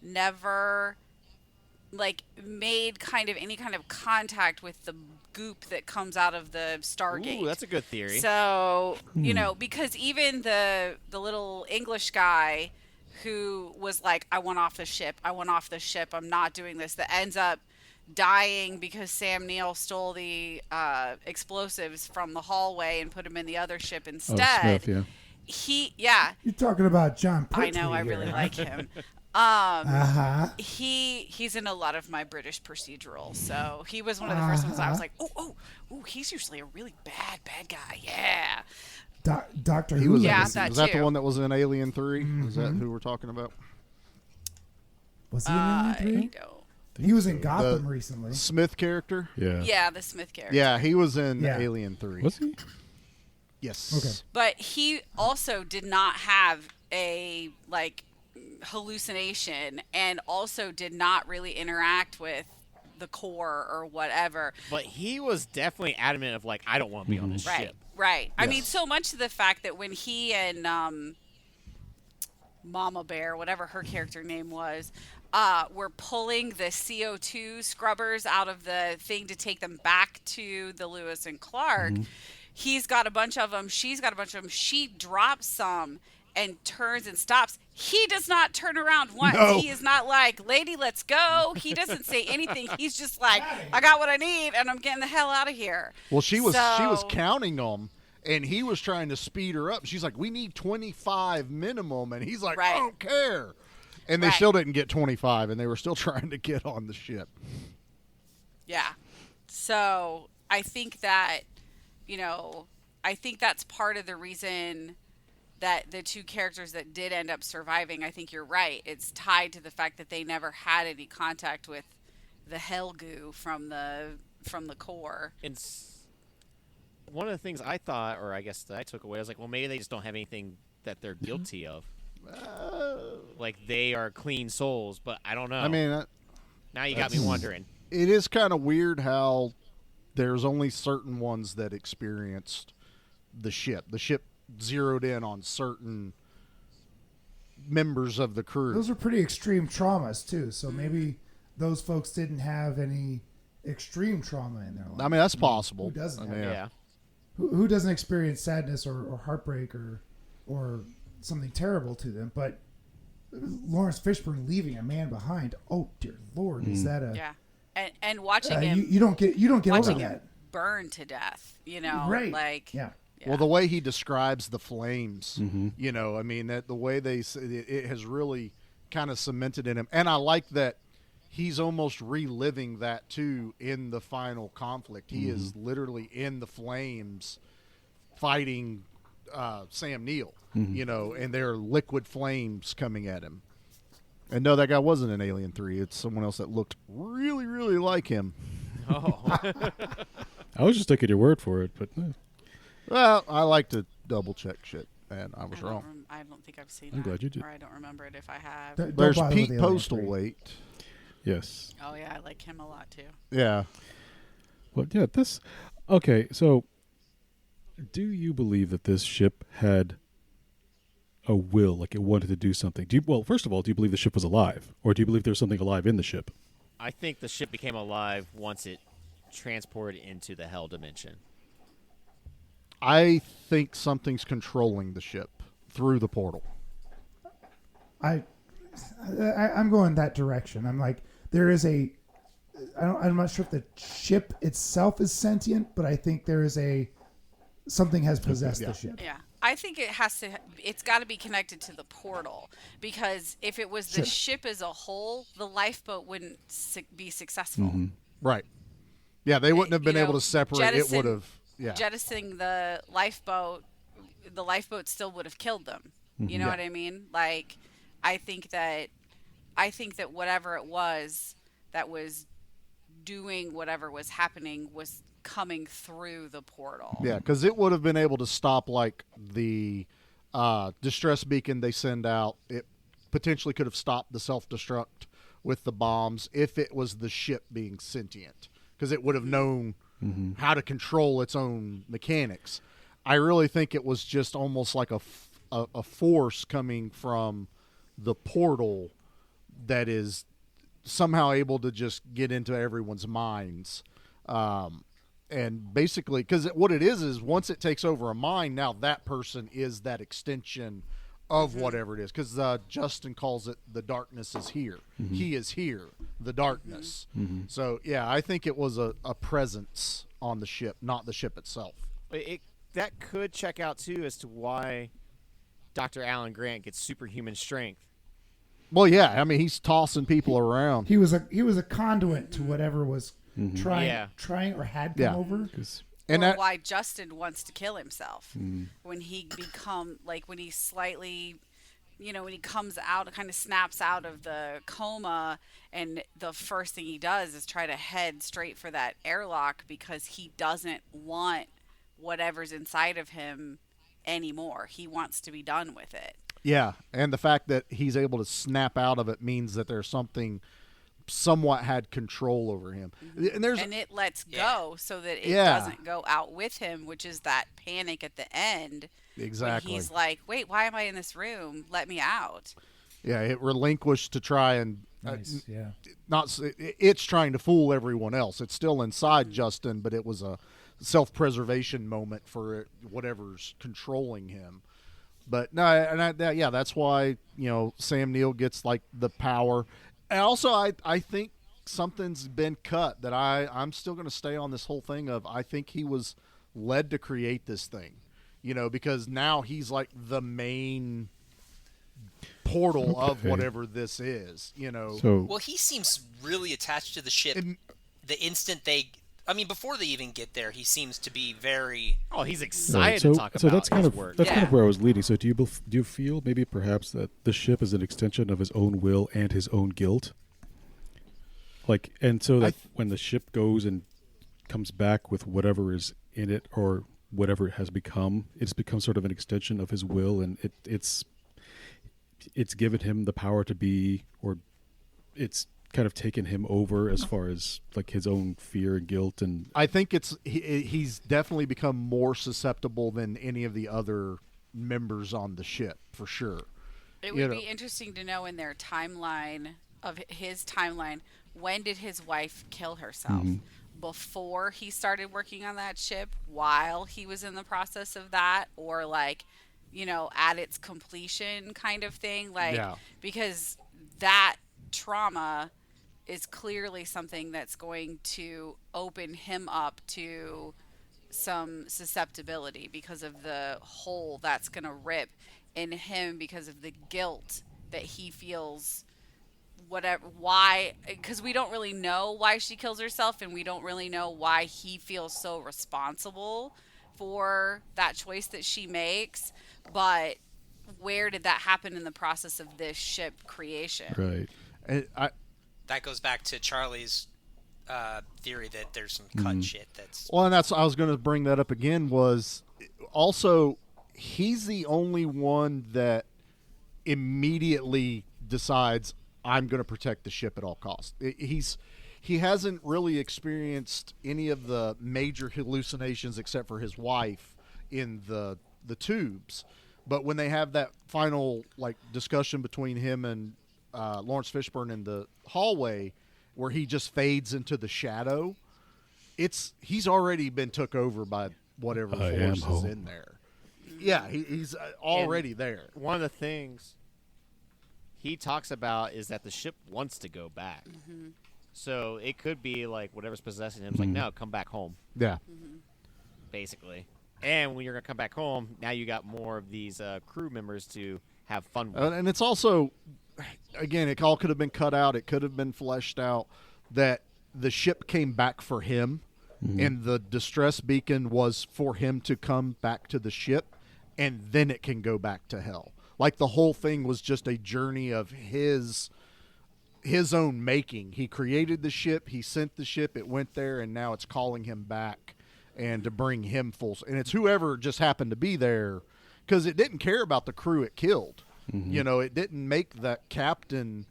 G: never made any kind of contact with the goop that comes out of the Stargate.
B: Ooh, that's a good theory.
G: So, because even the little English guy who was like, I want off the ship, I'm not doing this, that ends up dying because Sam Neill stole the explosives from the hallway and put them in the other ship instead.
F: Smith, yeah.
D: You're talking about John Pertwee
G: I know, I
D: here.
G: really like him. He's in a lot of my British procedurals, so he was one of the first ones I was like, oh, he's usually a really bad guy. Yeah.
D: Doctor
C: He
D: Who.
C: was.
G: Yeah,
C: was
G: that
C: that the
G: too.
C: one that was in Alien 3? Is that who we're talking about?
D: Was he in Alien 3?
G: I don't.
D: He was in Gotham
C: The
D: recently.
C: Smith character?
F: Yeah.
G: Yeah, the Smith character.
C: Yeah, he was in
D: Yeah.
C: Alien 3.
F: Was he?
C: Yes.
D: Okay.
G: But he also did not have a hallucination, and also did not really interact with the core or whatever.
B: But he was definitely adamant of like, I don't want to be on this
G: Right,
B: ship.
G: right. I mean, so much to the fact that when he and Mama Bear, whatever her character name was, were pulling the CO2 scrubbers out of the thing to take them back to the Lewis and Clark. He's got a bunch of them. She's got a bunch of them. She drops some and turns and stops. He does not turn around once.
C: No.
G: He is not like, lady, let's go. He doesn't say anything. He's just like, I got what I need, and I'm getting the hell out of here.
C: Well, she was counting them, and he was trying to speed her up. She's like, we need 25 minimum, and he's like, I don't care. And they still didn't get 25, and they were still trying to get on the ship.
G: Yeah. So I think that, I think that's part of the reason that the two characters that did end up surviving, I think you're right. It's tied to the fact that they never had any contact with the hell goo from the core.
B: And one of the things I thought, or I guess that I took away, I was like, well, maybe they just don't have anything that they're guilty of. Like they are clean souls, but I don't know.
C: I mean,
B: now you got me wondering.
C: It is kind of weird how there's only certain ones that experienced the ship. The ship zeroed in on certain members of the crew.
D: Those are pretty extreme traumas too, so maybe those folks didn't have any extreme trauma in their life.
C: I mean, that's possible.
D: Who doesn't?
B: Yeah.
D: Who doesn't experience sadness or heartbreak or something terrible to them? But Lawrence Fishburne leaving a man behind. Oh dear Lord, is that a
G: And watching him,
D: you don't get over
G: him
D: that.
G: Burn to death.
D: Right?
G: Like
D: Yeah.
C: Well, the way he describes the flames, I mean, that the way it has really kind of cemented in him. And I like that he's almost reliving that too in the final conflict. He is literally in the flames fighting Sam Neill, and there are liquid flames coming at him. And no, that guy wasn't in Alien 3. It's someone else that looked really, really like him.
B: Oh.
F: I was just taking your word for it, but...
C: Well, I like to double-check shit, and I was wrong.
G: I don't think I've seen
F: I'm
G: that.
F: glad you did.
G: Or I don't remember it if I have.
C: There's Pete Postlethwaite.
F: Yes.
G: Oh, yeah, I like him a lot, too.
C: Yeah.
F: Well, yeah, okay, so do you believe that this ship had a will, like it wanted to do something? First of all, do you believe the ship was alive? Or do you believe there's something alive in the ship?
B: I think the ship became alive once it transported into the hell dimension.
C: I think something's controlling the ship through the portal.
D: I'm going that direction. I'm like, there is I'm not sure if the ship itself is sentient, but I think there is something has possessed the ship.
G: Yeah. I think it's got to be connected to the portal, because if it was the ship as a whole, the lifeboat wouldn't be successful.
C: Right. Yeah, they wouldn't have been able to separate. It would have. Yeah.
G: Jettisoning the lifeboat still would have killed them. You know what I mean? Like, I think that whatever it was that was doing whatever was happening was coming through the portal.
C: Yeah, because it would have been able to stop, like, the distress beacon they send out. It potentially could have stopped the self-destruct with the bombs if it was the ship being sentient, because it would have known how to control its own mechanics. I really think it was just almost like a force coming from the portal that is somehow able to just get into everyone's minds. And basically, because what it is once it takes over a mind, now that person is that extension of whatever it is. Because Justin calls it the darkness is here. He is here, the darkness. So, yeah, I think it was a presence on the ship, not the ship itself.
B: That could check out, too, as to why Dr. Alan Grant gets superhuman strength.
C: Well, yeah, I mean, he's tossing people around.
D: He was a conduit to whatever was trying or had come over.
C: And
G: why Justin wants to kill himself when he slightly, when he comes out, kind of snaps out of the coma, and the first thing he does is try to head straight for that airlock because he doesn't want whatever's inside of him anymore. He wants to be done with it.
C: Yeah, and the fact that he's able to snap out of it means that there's something somewhat had control over him. And
G: it lets go so that it
C: Yeah.
G: doesn't go out with him, which is that panic at the end.
C: Exactly.
G: When he's like, wait, why am I in this room? Let me out.
C: Yeah, it relinquished to try and
D: Nice. Yeah.
C: it's trying to fool everyone else. It's still inside Justin, but it was a self-preservation moment for whatever's controlling him. But no, and that's why Sam Neill gets like the power. And also, I think something's been cut that I'm still going to stay on this whole thing of I think he was led to create this thing, because now he's like the main portal of whatever this is,
F: So
E: Well, he seems really attached to the ship. The instant before they even get there, he seems to be very.
B: Oh, he's excited
F: so,
B: to talk
F: so
B: about
F: that's kind
B: his
F: of
B: work.
F: that's kind of where I was leading. So do you feel maybe perhaps that the ship is an extension of his own will and his own guilt? Like, and so that when the ship goes and comes back with whatever is in it or whatever it has become, it's become sort of an extension of his will, and it's given him the power to be, or it's kind of taken him over as far as like his own fear and guilt. And
C: I think he's definitely become more susceptible than any of the other members on the ship, for sure.
G: It would be interesting to know in their timeline, when did his wife kill herself? Before he started working on that ship, while he was in the process of that, or like, at its completion kind of thing? Because that trauma is clearly something that's going to open him up to some susceptibility because of the hole that's going to rip in him because of the guilt that he feels. Because we don't really know why she kills herself, and we don't really know why he feels so responsible for that choice that she makes. But where did that happen in the process of this ship creation?
F: right.
C: And
E: That goes back to Charlie's theory that there's some cut shit that's.
C: Well, and I was going to bring that up again. Was also he's the only one that immediately decides I'm going to protect the ship at all costs. He hasn't really experienced any of the major hallucinations except for his wife in the tubes. But when they have that final discussion between him and Lawrence Fishburne in the hallway, where he just fades into the shadow, he's already been took over by whatever force is in there. Yeah, he's already there.
B: One of the things he talks about is that the ship wants to go back. So it could be like whatever's possessing him is like, no, come back home.
C: Yeah.
B: Basically. And when you're going to come back home, now you got more of these crew members to have fun with.
C: And it's also, again, it all could have been cut out. It could have been fleshed out that the ship came back for him, and the distress beacon was for him to come back to the ship, and then it can go back to hell. Like the whole thing was just a journey of his own making. He created the ship, he sent the ship, it went there, and now it's calling him back and to bring him full. And it's whoever just happened to be there, because it didn't care about the crew it killed. It didn't make that captain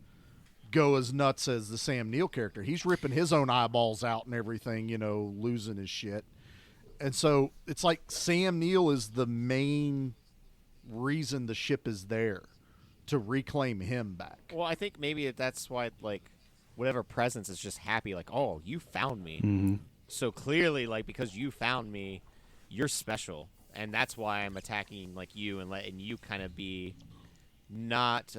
C: go as nuts as the Sam Neill character. He's ripping his own eyeballs out and everything, losing his shit. And so it's like Sam Neill is the main reason the ship is there, to reclaim him back.
B: Well, I think maybe that's why, whatever presence is just happy, oh, you found me. So clearly, because you found me, you're special. And that's why I'm attacking, you and letting you kind of be not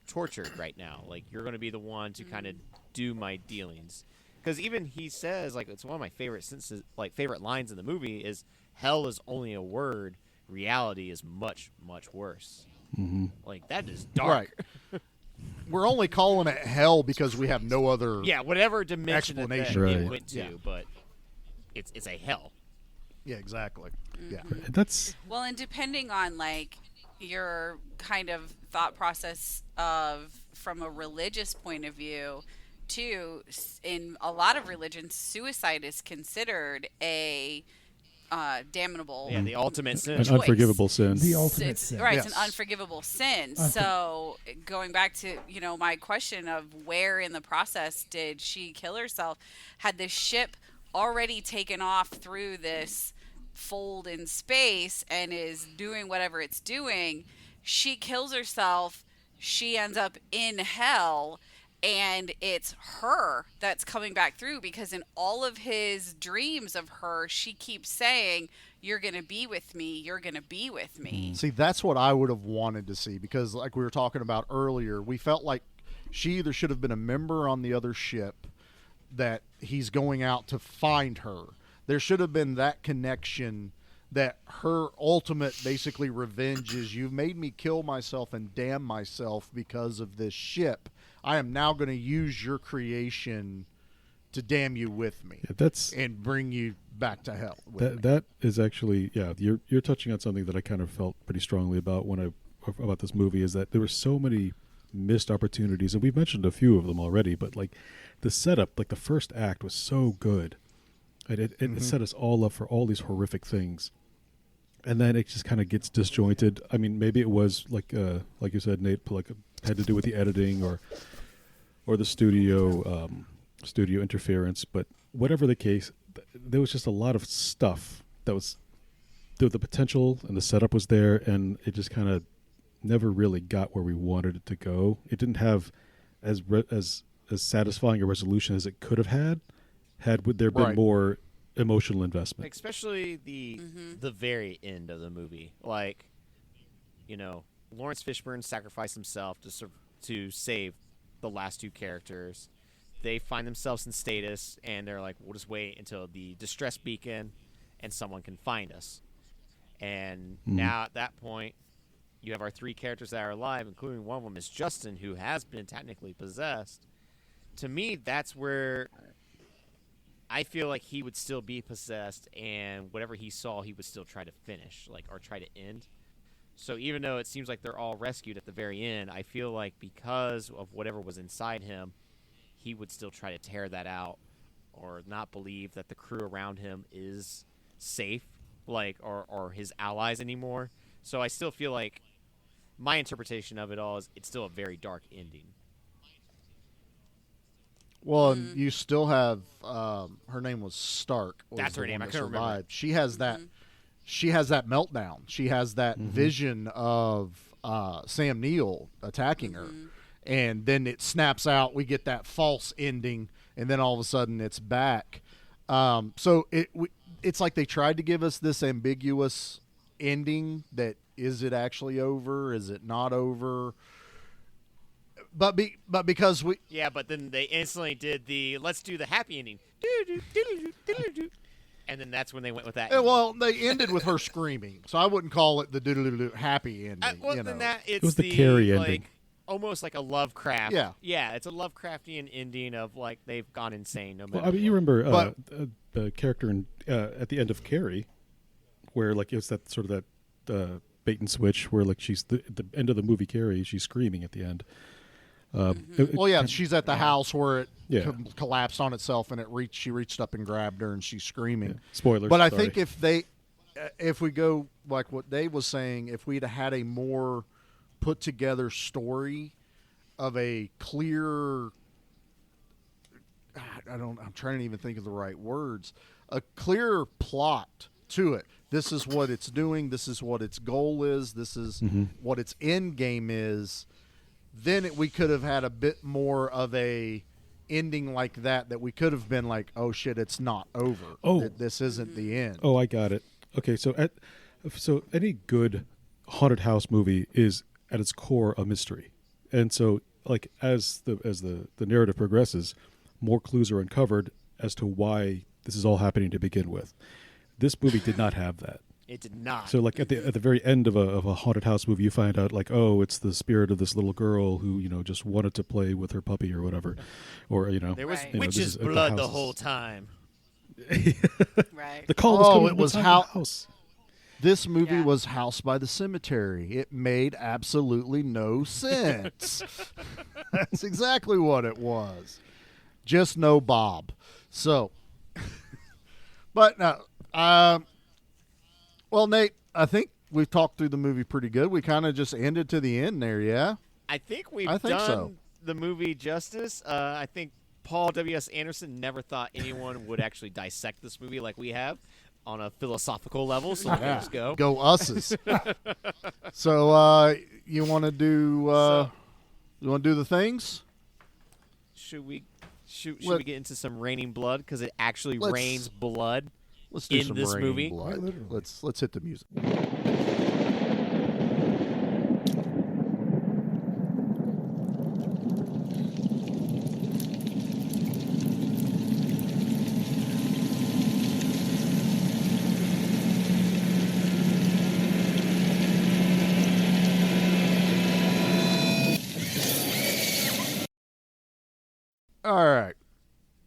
B: tortured right now. You're going to be the one to kind of do my dealings. Because even he says, it's one of my favorite sentences, favorite lines in the movie is, hell is only a word. Reality is much, much worse. That is dark.
C: Right. We're only calling it hell because we have no other
B: whatever dimension
C: explanation
B: it went to, but it's a hell.
C: Yeah, exactly. Yeah.
F: That's
G: Well, and depending on your kind of thought process from a religious point of view, too, in a lot of religions, suicide is considered a damnable.
B: Yeah, the ultimate sin.
F: An
G: choice.
F: unforgivable sin.
D: The ultimate sin.
G: Right,
C: Yes.
G: it's an unforgivable sin. So going back to, my question of where in the process did she kill herself? Had the ship already taken off through this fold in space and is doing whatever it's doing, she kills herself, she ends up in hell, and it's her that's coming back through, because in all of his dreams of her, she keeps saying, "You're going to be with me. You're going to be with me."
C: See, that's what I would have wanted to see, because like we were talking about earlier, we felt like she either should have been a member on the other ship that he's going out to find her. There should have been that connection, that her ultimate basically revenge is, you've made me kill myself and damn myself because of this ship. I am now going to use your creation to damn you with me. And bring you back to hell.
F: That is actually, you're touching on something that I kind of felt pretty strongly about about this movie, is that there were so many missed opportunities, and we've mentioned a few of them already, but like the setup, like the first act was so good. It set us all up for all these horrific things. And then it just kind of gets disjointed. I mean, maybe it was like you said, Nate, had to do with the editing or the studio interference. But whatever the case, there was just a lot of stuff that was the potential, and the setup was there, and it just kind of never really got where we wanted it to go. It didn't have as satisfying a resolution as it could have had would there been more emotional investment.
B: Especially the very end of the movie. Like, Lawrence Fishburne sacrificed himself to save the last two characters. They find themselves in status, and they're like, we'll just wait until the distress beacon and someone can find us. And now at that point, you have our three characters that are alive, including one of them is Justin, who has been technically possessed. To me, that's where I feel like he would still be possessed, and whatever he saw, he would still try to finish, or try to end. So even though it seems like they're all rescued at the very end, I feel like because of whatever was inside him, he would still try to tear that out, or not believe that the crew around him is safe, or his allies anymore. So I still feel like my interpretation of it all is it's still a very dark ending.
C: Well, and you still have her name was Stark.
B: That's her name. I couldn't remember.
C: She has that. She has that meltdown. She has that vision of Sam Neill attacking her, and then it snaps out. We get that false ending, and then all of a sudden it's back. So it's like they tried to give us this ambiguous ending. That is it actually over? Is it not over? But because we
B: but then they instantly did the let's do the happy ending, and then that's when they went with that.
C: Well, they ended with her screaming, so I wouldn't call it the doodle-doo happy ending.
B: Then it
F: was the Carrie ending,
B: almost like a Lovecraft.
C: Yeah,
B: it's a Lovecraftian ending of they've gone insane.
F: You remember the character at the end of Carrie, where it's that sort of that bait and switch, where she's at the end of the movie Carrie, she's screaming at the end.
C: She's at the house where it collapsed on itself, and she reached up and grabbed her, and she's screaming.
F: Yeah. Spoilers.
C: But I think if we go like what Dave was saying, if we'd had a more put together story of a clear, I'm trying to even think of the right words, a clear plot to it. This is what it's doing. This is what its goal is. This is what its end game is. Then we could have had a bit more of a ending like that we could have been like, oh shit, it's not over. This isn't the end.
F: Oh, I got it. Okay, so any good haunted house movie is at its core a mystery, and so as the narrative progresses, more clues are uncovered as to why this is all happening to begin with. This movie did not have that.
B: It did not.
F: So at the very end of a haunted house movie, you find out it's the spirit of this little girl who just wanted to play with her puppy or whatever, or
B: there was witch's blood the whole time.
G: Right.
F: The call was coming
C: it was
F: from the house.
C: This movie was House by the Cemetery. It made absolutely no sense. That's exactly what it was. Just no Bob. So, but no. Well, Nate, I think we've talked through the movie pretty good. We kind of just ended to the end there, yeah?
B: I think we've
C: I think
B: done
C: so.
B: the movie justice. I think Paul W.S. Anderson never thought anyone would actually dissect this movie like we have on a philosophical level, so let's go.
C: Go us's. So you want to do the things?
B: Should we get into some raining blood because it actually rains blood
C: Let's do
B: in
C: some
B: this
C: raining
B: movie?
C: blood. Let's hit the music. All right.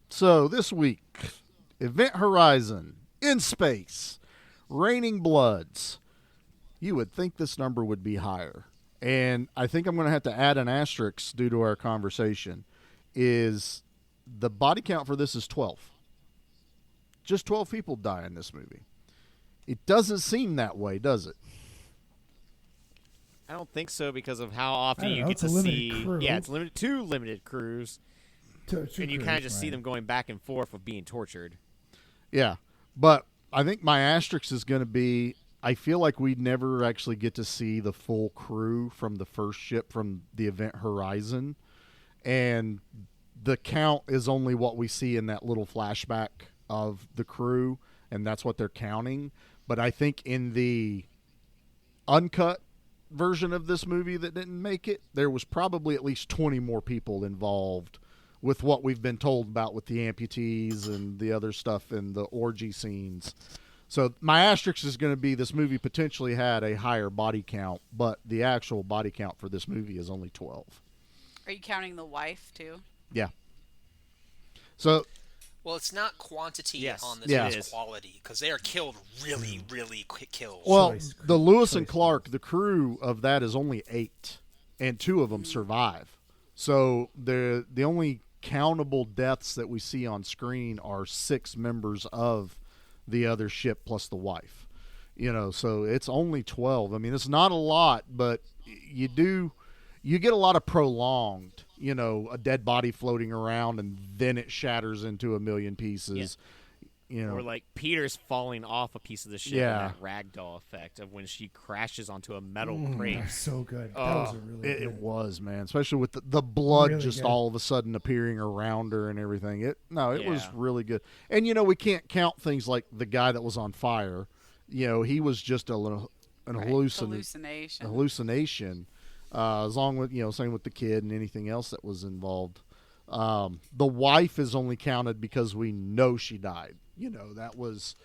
C: So this week, Event Horizon, in space, raining bloods. You would think this number would be higher. And I think I'm going to have to add an asterisk due to our conversation. Is the body count for this is 12. Just 12 people die in this movie. It doesn't seem that way, does it?
B: I don't think so because of how often you
D: know,
B: get
D: it's a
B: to
D: limited
B: see.
D: crew.
B: Yeah, it's two limited crews,
D: Two
B: and you
D: crews,
B: kind of just see
D: right.
B: them going back and forth of being tortured.
C: Yeah. But I think my asterisk is going to be I feel like we'd never actually get to see the full crew from the first ship from the Event Horizon. And the count is only what we see in that little flashback of the crew, and that's what they're counting. But I think in the uncut version of this movie that didn't make it, there was probably at least 20 more people involved with what we've been told about with the amputees and the other stuff in the orgy scenes. So my asterisk is going to be this movie potentially had a higher body count, but the actual body count for this movie is only 12.
G: Are you counting the wife too?
C: Yeah. So
E: Well, it's not quantity
B: Yes.
E: on this,
C: Yeah.
E: it's quality, because they are killed really, really quick kills.
C: Well,
D: Choice
C: the Lewis and
D: choice
C: Clark, the crew of that is only 8, and 2 of them survive. So the only countable deaths that we see on screen are 6 members of the other ship plus the wife. So it's only 12. I mean, it's not a lot, but you get a lot of prolonged, a dead body floating around and then it shatters into a million pieces.
B: Or like Peter's falling off a piece of the ship,
C: Yeah.
B: and that ragdoll effect of when she crashes onto a metal
D: That
B: crate.
D: was so good. That
B: Oh,
D: was a really
C: It
D: good.
C: was, man, especially with the blood
D: Really
C: just
D: good.
C: all of a sudden appearing around her and everything. It was
B: Yeah.
C: really good. And we can't count things like the guy that was on fire. He was just an
G: Right.
C: hallucination. As long with same with the kid and anything else that was involved. The wife is only counted because we know she died. That was,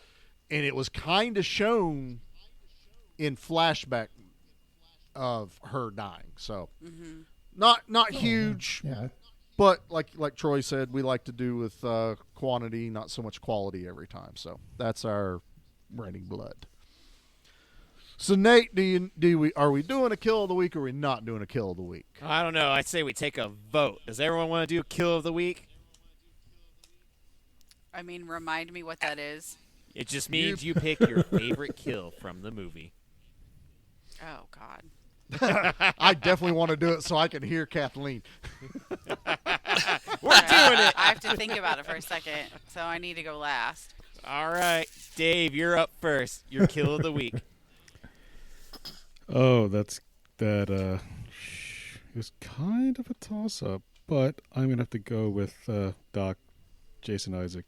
C: and it was kind of shown in flashback of her dying. So not huge,
D: Yeah.
C: but like Troy said, we like to do with quantity, not so much quality every time. So that's our raining blood. So Nate, are we doing a kill of the week or are we not doing a kill of the week?
B: I don't know. I'd say we take a vote. Does everyone want to do kill of the week?
G: I mean, remind me what that is.
B: It just means you pick your favorite kill from the movie.
G: Oh God.
C: I definitely want to do it so I can hear Kathleen.
B: We're doing it.
G: I have to think about it for a second, so I need to go last.
B: All right, Dave, you're up first. Your kill of the week.
F: Oh, that. It was kind of a toss-up, but I'm gonna have to go with Doc, Jason Isaac,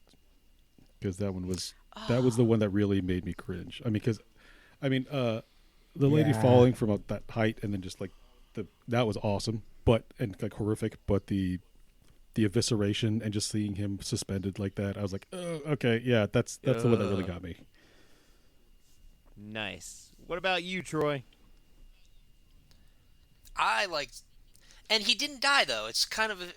F: because that was the one that really made me cringe. I mean, the lady
D: Yeah.
F: falling from that height and then just like that was awesome, and horrific. But the evisceration and just seeing him suspended like that, I was like, oh, okay, yeah, that's the one that really got me.
B: Nice. What about you, Troy?
E: I liked, and he didn't die though. It's kind of,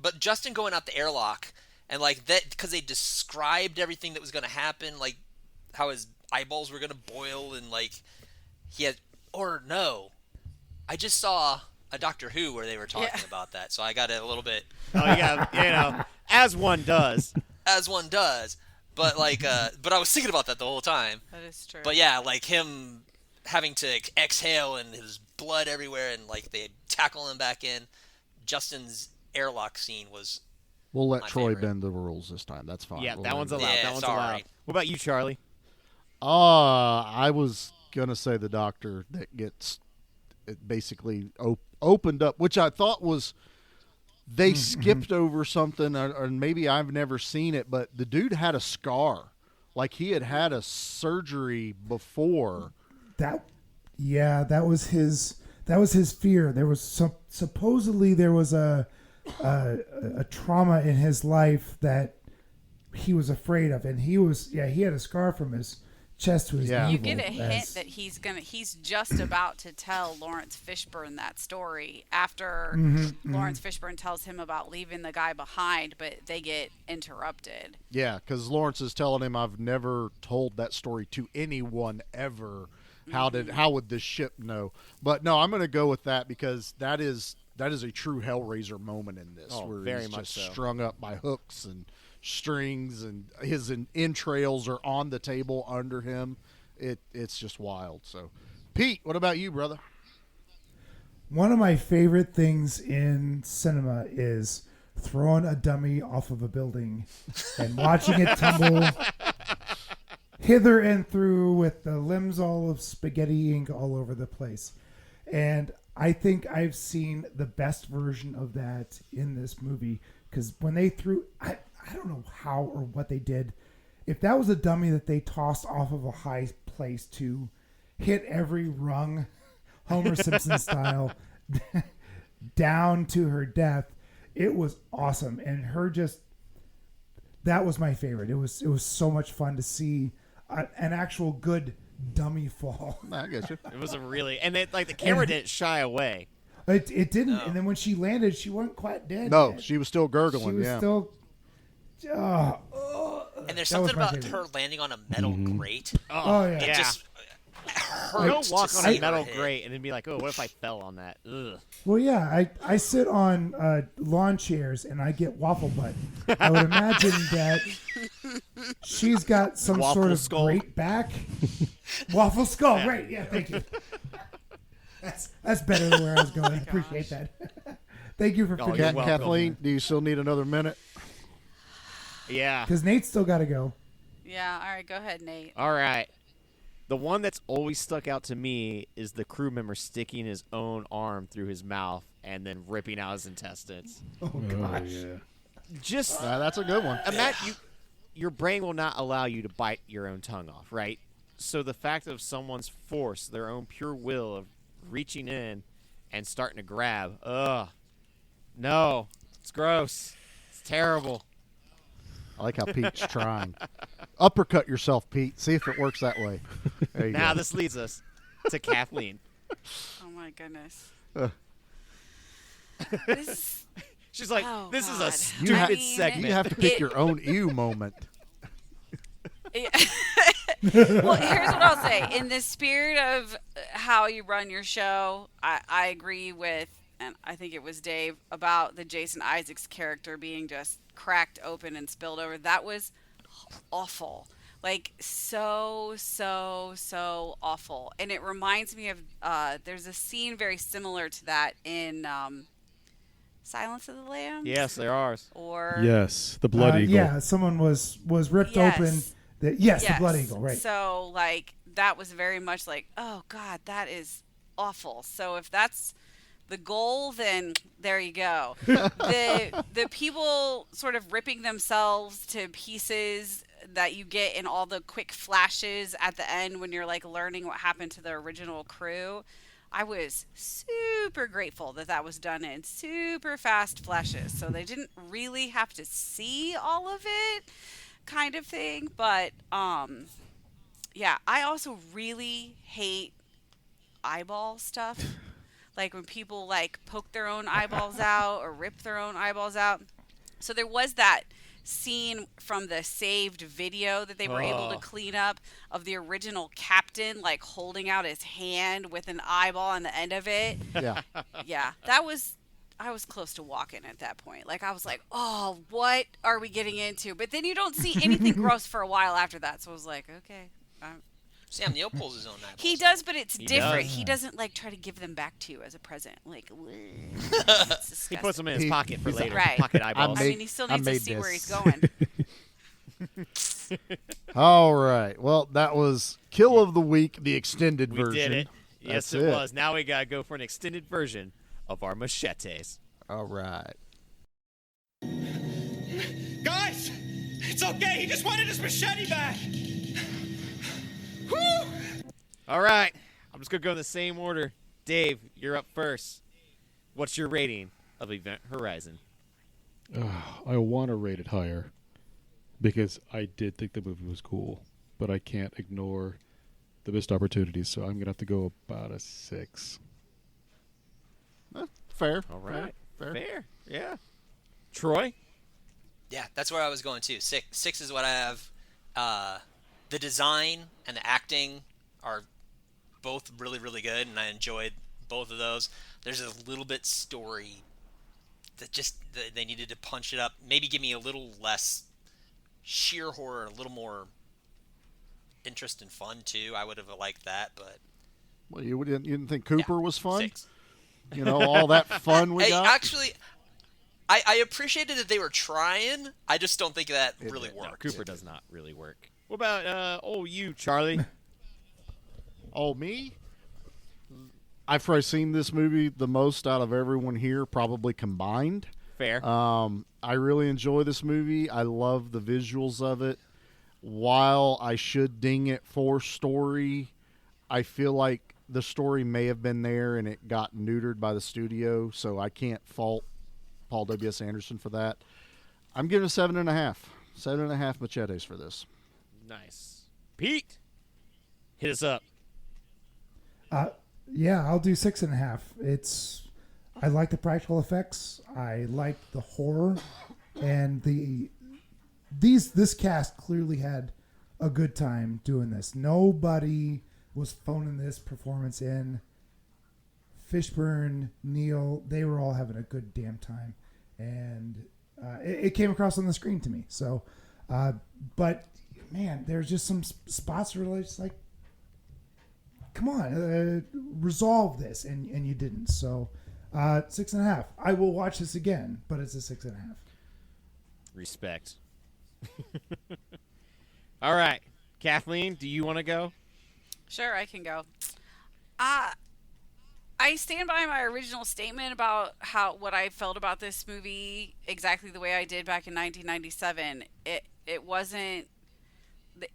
E: but Justin going out the airlock and like that, because they described everything that was going to happen, like how his eyeballs were going to boil and like he had, or no, I just saw a Doctor Who where they were talking about that, so I got it a little bit.
B: Oh, yeah, as one does.
E: As one does. But but I was thinking about that the whole time.
G: That is true.
E: But yeah, like him having to exhale and his blood everywhere, and like they tackle him back in. Justin's airlock scene was.
C: We'll let
E: my
C: Troy
E: favorite.
C: bend the rules this time. That's fine.
B: Yeah,
C: We'll
B: that
C: let
B: one's
C: him-
B: allowed.
E: Yeah,
B: That one's
E: sorry.
B: allowed. What about you, Charlie?
C: I was gonna say the doctor that gets it basically opened up, which I thought was they skipped over something, or maybe I've never seen it, but the dude had a scar, like he had a surgery before.
D: That was his fear. There was supposedly there was a trauma in his life that he was afraid of, and he had a scar from his chest to his navel.
G: You get a hint that he's just about to tell Lawrence Fishburne that story after Lawrence Fishburne tells him about leaving the guy behind, but they get interrupted.
C: Yeah, because Lawrence is telling him, I've never told that story to anyone ever. How would this ship know? But no, I'm going to go with that because that is a true Hellraiser moment in this, where
B: very
C: he's
B: much
C: just
B: so.
C: strung up by hooks and strings, and his entrails are on the table under him. It's just wild. So, Pete, what about you, brother?
D: One of my favorite things in cinema is throwing a dummy off of a building and watching it tumble hither and through with the limbs all of spaghetti ink all over the place. And I think I've seen the best version of that in this movie, because when they threw, I don't know how or what they did. If that was a dummy that they tossed off of a high place to hit every rung, Homer Simpson style, down to her death, it was awesome. And that was my favorite. It was so much fun to see an actual good dummy fall.
C: I guess you.
B: It was a really, and the camera didn't shy away.
D: It didn't.
E: No.
D: And then when she landed, she wasn't quite dead.
C: No,
D: yet.
C: she was still gurgling.
D: She was
C: yeah.
D: still.
E: And there's
D: That was
E: something
D: my
E: about
D: favorite.
E: her landing on a metal grate.
D: Oh, yeah.
E: It
B: Yeah.
E: just
B: Don't
E: hurts
B: walk
E: to
B: on
E: see
B: a metal
E: her hit.
B: grate and then be like, oh, what if I fell on that? Ugh.
D: Well, yeah, I sit on lawn chairs and I get waffle butt. I would imagine that she's got some
B: Waffle
D: sort of
B: skull.
D: great back. Waffle skull, right? Yeah, thank you. That's better than where I was going. I appreciate that. Thank you for
B: Oh,
D: figuring
B: you're
D: it out.
B: welcome.
C: Kathleen, do you still need another minute?
B: Yeah.
D: Because Nate's still got to go.
G: Yeah, all right, go ahead, Nate.
B: All right. The one that's always stuck out to me is the crew member sticking his own arm through his mouth and then ripping out his intestines.
D: Oh, gosh.
F: yeah.
B: Just
C: That's a good one.
B: imagine your brain will not allow you to bite your own tongue off, right? So the fact of someone's force, their own pure will of reaching in and starting to grab, no, it's gross. It's terrible.
C: I like how Pete's trying. Uppercut yourself, Pete. See if it works that way. There you
B: Now
C: go.
B: this leads us to Kathleen.
G: Oh my goodness.
C: Uh.
G: This,
B: She's like,
G: Oh,
B: this is
G: God.
B: a stupid
G: I mean,
B: segment.
C: You have to pick your own ew moment.
G: well, here's what I'll say. In the spirit of how you run your show, I agree with, and I think it was Dave, about the Jason Isaacs character being just cracked open and spilled over. That was awful. Like, so awful. And it reminds me of, there's a scene very similar to that in Silence of the Lambs?
B: Yes, there are.
G: Or
F: Yes, the blood eagle.
D: Yeah, someone was ripped
G: Yes.
D: open. Yes, the blood eagle, right.
G: So, like, that was very much like, oh, God, that is awful. So if that's the goal, then there you go. The people sort of ripping themselves to pieces that you get in all the quick flashes at the end when you're, like, learning what happened to the original crew. I was super grateful that was done in super fast flashes. So they didn't really have to see all of it, kind of thing. But yeah, I also really hate eyeball stuff. Like when people like poke their own eyeballs out or rip their own eyeballs out. So there was that scene from the saved video that they were able to clean up of the original captain like holding out his hand with an eyeball on the end of it.
C: Yeah.
G: Yeah, that was I was close to walking at that point. Like I was like, "Oh, what are we getting into?" But then you don't see anything gross for a while after that. So I was like, "Okay."
E: Sam Neill pulls his own eyeballs.
G: He does, but it's different.
B: does.
G: He doesn't like try to give them back to you as a present. Like, it's disgusting.
B: He puts them in his pocket for later.
G: Right.
B: Pocket eyeballs.
G: I mean, he still needs to see where he's going.
C: All right. Well, that was Kill of the Week, the extended
B: We
C: version.
B: did it. Yes,
C: That's
B: it was. Now we gotta go for an extended version of our machetes.
C: All right.
M: Guys, it's okay. He just wanted his machete back. Whew.
B: All right. I'm just gonna go in the same order. Dave, you're up first. What's your rating of Event Horizon?
F: I want to rate it higher because I did think the movie was cool, but I can't ignore the missed opportunities, so I'm going to have to go about a 6.
C: Fair.
B: All right.
C: Fair.
B: Yeah. Troy?
E: Yeah, that's where I was going too. Six is what I have. The design and the acting are both really, really good, and I enjoyed both of those. There's a little bit story that they needed to punch it up. Maybe give me a little less sheer horror, a little more interest and fun too. I would have liked that, but
C: Well, you didn't think Cooper was fun?
E: 6.
C: You know, all that fun we got?
E: Actually, I appreciated that they were trying. I just don't think that really
B: No,
E: worked.
B: Cooper does not really work. What about you, Charlie?
C: Oh, me? I've probably seen this movie the most out of everyone here, probably combined.
B: Fair.
C: I really enjoy this movie. I love the visuals of it. While I should ding it for story, I feel like the story may have been there and it got neutered by the studio, so I can't fault Paul W.S. Anderson for that. I'm giving it 7.5. 7.5 machetes for this.
B: Nice. Pete, hit us up.
D: Yeah, I'll do 6.5. I like the practical effects. I like the horror, and this cast clearly had a good time doing this. Nobody was phoning this performance in. Fishburne, Neil, they were all having a good damn time, and it came across on the screen to me. So, but man, there's just some spots where it's like, come on, resolve this, and you didn't. So, 6.5. I will watch this again, but it's a 6.5.
B: Respect. All right. Kathleen, do you want to go?
G: Sure, I can go. I stand by my original statement about what I felt about this movie exactly the way I did back in 1997. It wasn't.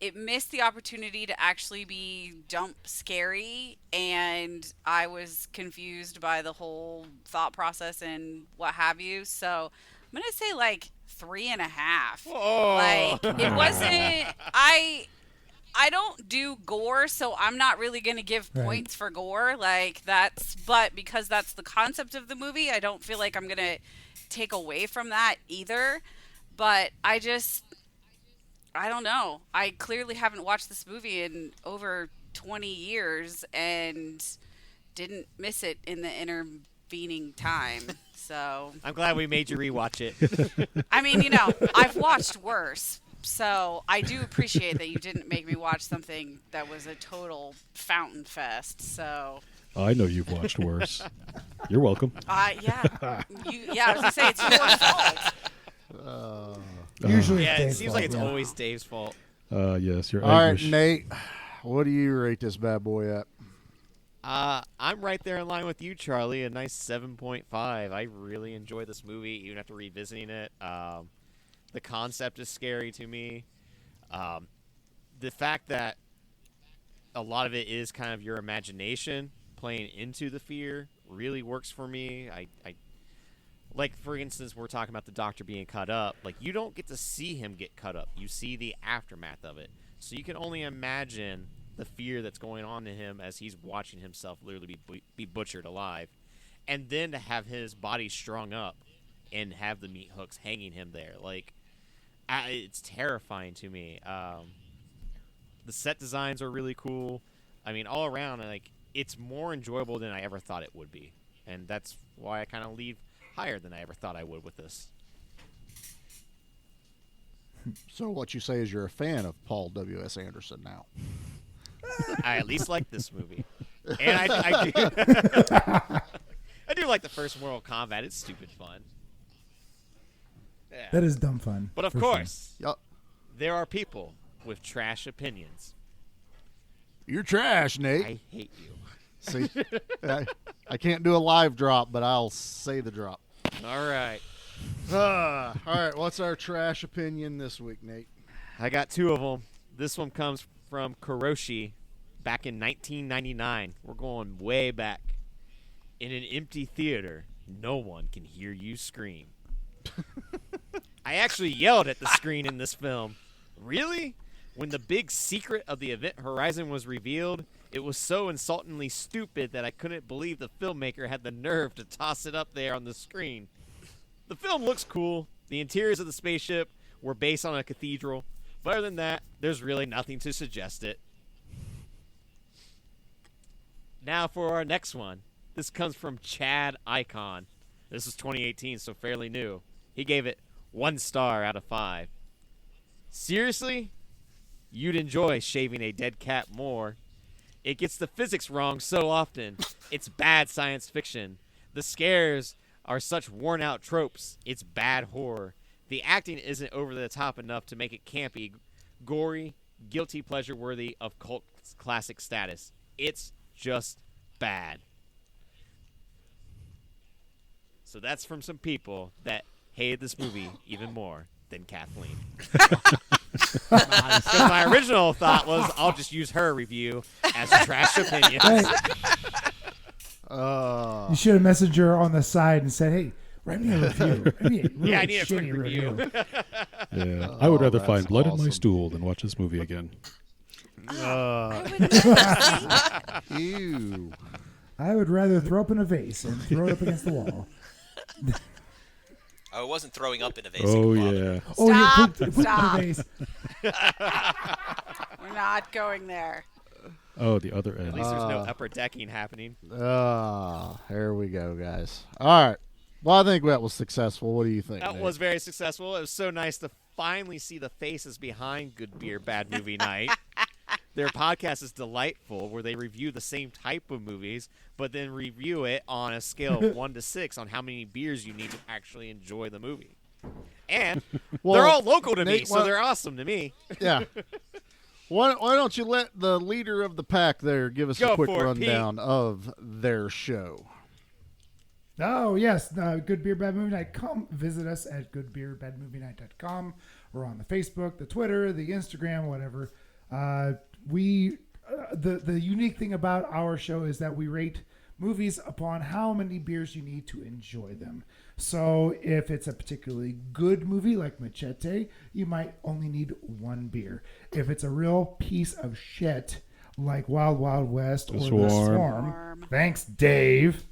G: It missed the opportunity to actually be jump scary, and I was confused by the whole thought process and what have you. So I'm gonna say like 3.5.
B: Whoa.
G: Like it wasn't. I don't do gore, so I'm not really going to give points for gore. Like but because that's the concept of the movie, I don't feel like I'm going to take away from that either. But I don't know. I clearly haven't watched this movie in over 20 years and didn't miss it in the intervening time. So
B: I'm glad we made you rewatch it.
G: I mean, I've watched worse. So I do appreciate that you didn't make me watch something that was a total fountain fest. So
F: I know you've watched worse. You're welcome.
G: yeah, I was gonna say it's your fault.
D: Usually,
B: yeah, it
D: Dave's
B: seems
D: fault,
B: like it's
D: yeah.
B: always Dave's fault.
F: Yes, you're
C: All right,
F: Irish.
C: Nate, what do you rate this bad boy at?
B: I'm right there in line with you, Charlie. A nice 7.5. I really enjoy this movie, even after revisiting it. The concept is scary to me. The fact that a lot of it is kind of your imagination playing into the fear really works for me. I like, for instance, we're talking about the doctor being cut up. Like, you don't get to see him get cut up. You see the aftermath of it. So you can only imagine the fear that's going on to him as he's watching himself literally be butchered alive. And then to have his body strung up and have the meat hooks hanging him there. Like, it's terrifying to me. The set designs are really cool. I mean, all around, like, it's more enjoyable than I ever thought it would be. And that's why I kind of leave higher than I ever thought I would with this.
C: So what you say is you're a fan of Paul W.S. Anderson now.
B: I at least like this movie. And I do, I do like the first Mortal Kombat. It's stupid fun. Yeah.
D: That is dumb fun.
B: But of course, there are people with trash opinions.
C: You're trash, Nate.
B: I hate you.
C: See, I can't do a live drop, but I'll say the drop.
B: All right.
C: All right, what's our trash opinion this week, Nate?
B: I got two of them. This one comes from Kuroshi back in 1999. We're going way back. In an empty theater, no one can hear you scream. I actually yelled at the screen in this film. Really? When the big secret of the Event Horizon was revealed, it was so insultingly stupid that I couldn't believe the filmmaker had the nerve to toss it up there on the screen. The film looks cool. The interiors of the spaceship were based on a cathedral. But other than that, there's really nothing to suggest it. Now for our next one. This comes from Chad Icon. This is 2018, so fairly new. He gave it 1 star out of 5. Seriously? You'd enjoy shaving a dead cat more. It gets the physics wrong so often. It's bad science fiction. The scares are such worn-out tropes. It's bad horror. The acting isn't over the top enough to make it campy, gory, guilty pleasure worthy of cult classic status. It's just bad. So that's from some people that hated this movie even more than Kathleen. Because my original thought was I'll just use her review as a trash opinion.
D: You should have messaged her on the side and said, "Hey, write me a review."
B: I need a quick review.
F: Yeah, I would rather find blood in my stool than watch this movie again.
C: Ew.
D: I would rather throw up in a vase and throw it up against the wall.
E: I wasn't throwing up in a vase.
F: Oh, yeah.
D: Oh, you pooped in
G: Stop.
D: a vase.
G: We're not going there.
F: Oh, the other end.
B: At least there's no upper decking happening.
C: Here we go, guys. All right. Well, I think that was successful. What do you think,
B: That
C: Nate?
B: was very successful. It was so nice to finally see the faces behind Good Beer, Bad Movie Night. Their podcast is delightful, where they review the same type of movies, but then review it on a scale of 1 to 6 on how many beers you need to actually enjoy the movie. And they're all local to me, so they're awesome to me.
C: Yeah. Why don't you let the leader of the pack there give us a quick rundown of their show?
D: Oh, yes. Good Beer, Bad Movie Night. Come visit us at goodbeerbadmovienight.com. We're on the Facebook, the Twitter, the Instagram, whatever. The unique thing about our show is that we rate movies upon how many beers you need to enjoy them. So if it's a particularly good movie like Machete, you might only need 1 beer. If it's a real piece of shit like Wild Wild West or The Swarm, thanks, Dave.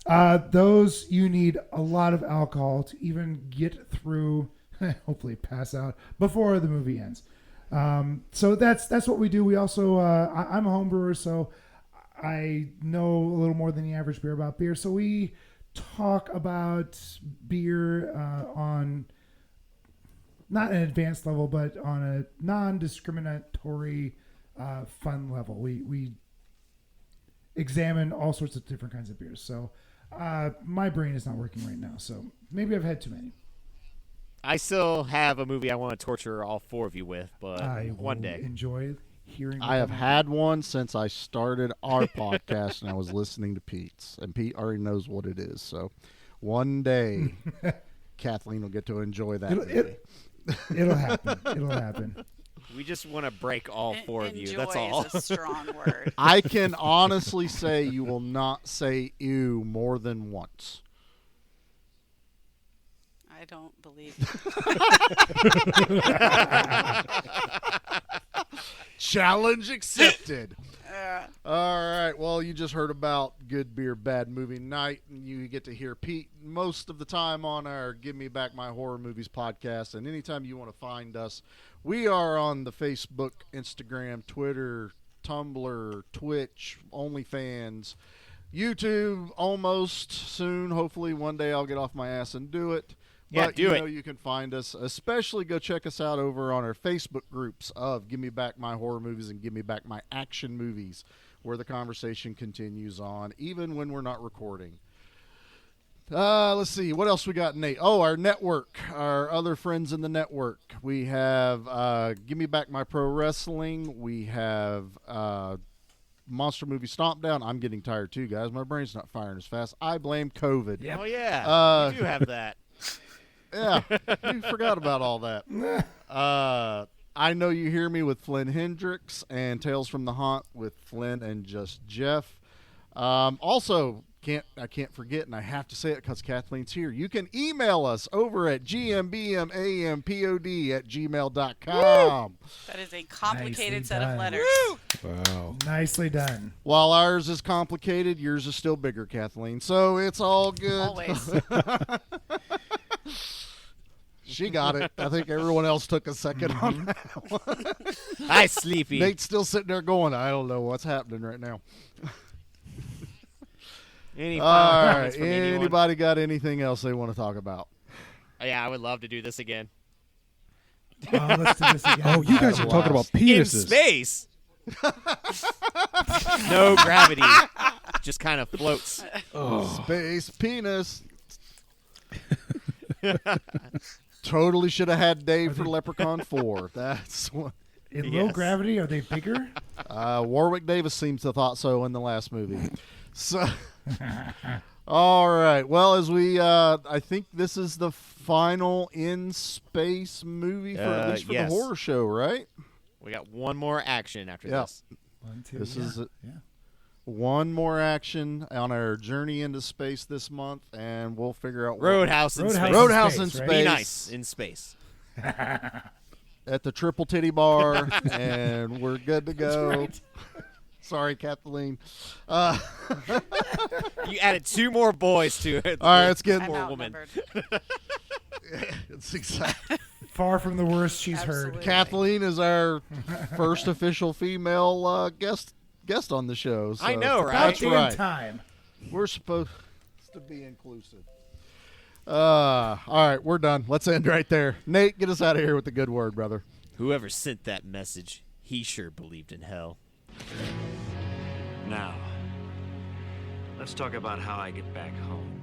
D: Those you need a lot of alcohol to even get through, hopefully pass out before the movie ends. So that's what we do. We also, I'm a home brewer, so I know a little more than the average beer about beer. So we talk about beer on not an advanced level, but on a non-discriminatory, fun level. We examine all sorts of different kinds of beers. So my brain is not working right now. So maybe I've had too many.
B: I still have a movie I want to torture all 4 of you with, but one day.
D: Enjoy hearing.
C: I have had one since I started our podcast, and I was listening to Pete's, and Pete already knows what it is. So one day, Kathleen will get to enjoy that movie.
D: It'll happen. It'll happen.
B: We just want to break all 4 of you. That's
G: Enjoy
B: all.
G: is a strong word.
C: I can honestly say you will not say ew more than once.
G: I don't believe
C: Challenge accepted. All right. Well, you just heard about Good Beer, Bad Movie Night, and you get to hear Pete most of the time on our Give Me Back My Horror Movies podcast. And anytime you want to find us, we are on the Facebook, Instagram, Twitter, Tumblr, Twitch, OnlyFans. YouTube almost soon. Hopefully one day I'll get off my ass and do it.
B: Yeah,
C: But
B: do
C: you
B: it.
C: know you can find us. Especially go check us out over on our Facebook groups of Give Me Back My Horror Movies and Give Me Back My Action Movies, where the conversation continues on, even when we're not recording. Let's see. What else we got, Nate? Oh, our network. Our other friends in the network. We have Give Me Back My Pro Wrestling. We have Monster Movie Stomp Down. I'm getting tired too, guys. My brain's not firing as fast. I blame COVID.
B: Oh, yeah. You do have that.
C: Yeah, we forgot about all that. I Know You Hear Me with Flynn Hendricks and Tales from the Haunt with Flynn and Just Jeff. Also, I can't forget, and I have to say it because Kathleen's here. You can email us over at gmbmampod@gmail.com.
G: That is a complicated
D: Nicely
G: set
D: done.
G: of letters.
F: Wow.
D: Nicely done.
C: While ours is complicated, yours is still bigger, Kathleen. So it's all good.
G: Always.
C: She got it. I think everyone else took a second on that one.
B: Hi, Sleepy.
C: Nate's still sitting there going, I don't know what's happening right now.
B: Any
C: All
B: final
C: right.
B: comments from anyone?
C: Anybody got anything else they want to talk about?
B: Yeah, I would love to do this again.
D: Let's do this again.
F: Oh, you guys are talking about
B: In
F: penises.
B: space. No gravity. Just kind of floats.
C: Space penis. Totally should have had Dave for Leprechaun 4. That's what.
D: In low
B: Yes.
D: gravity, are they bigger?
C: Warwick Davis seems to have thought so in the last movie. So, all right. Well, as we, I think this is the final in space movie for at least for
B: yes.
C: the horror show, right?
B: We got one more action after
C: Yeah.
B: this.
D: One, two.
C: This
D: yeah.
C: is it.
D: Yeah.
C: One more action on our journey into space this month, and we'll figure out
B: Roadhouse in space.
C: Roadhouse in
D: space,
C: space.
D: right?
B: Be nice in space.
C: At the Triple Titty Bar, and we're good to go.
D: right.
C: Sorry, Kathleen.
B: You added two more boys to it.
C: All right, it's getting
G: I'm
B: more woman.
G: outnumbered.
C: It's exactly.
D: Far from the worst she's heard.
G: Absolutely.
C: Kathleen is our first official female guest on the show. So
B: I know, right?
C: That's
D: Damn
C: right.
D: time.
C: We're supposed to be inclusive. All right, we're done. Let's end right there. Nate, get us out of here with the good word, brother.
B: Whoever sent that message, he sure believed in hell.
N: Now, let's talk about how I get back home.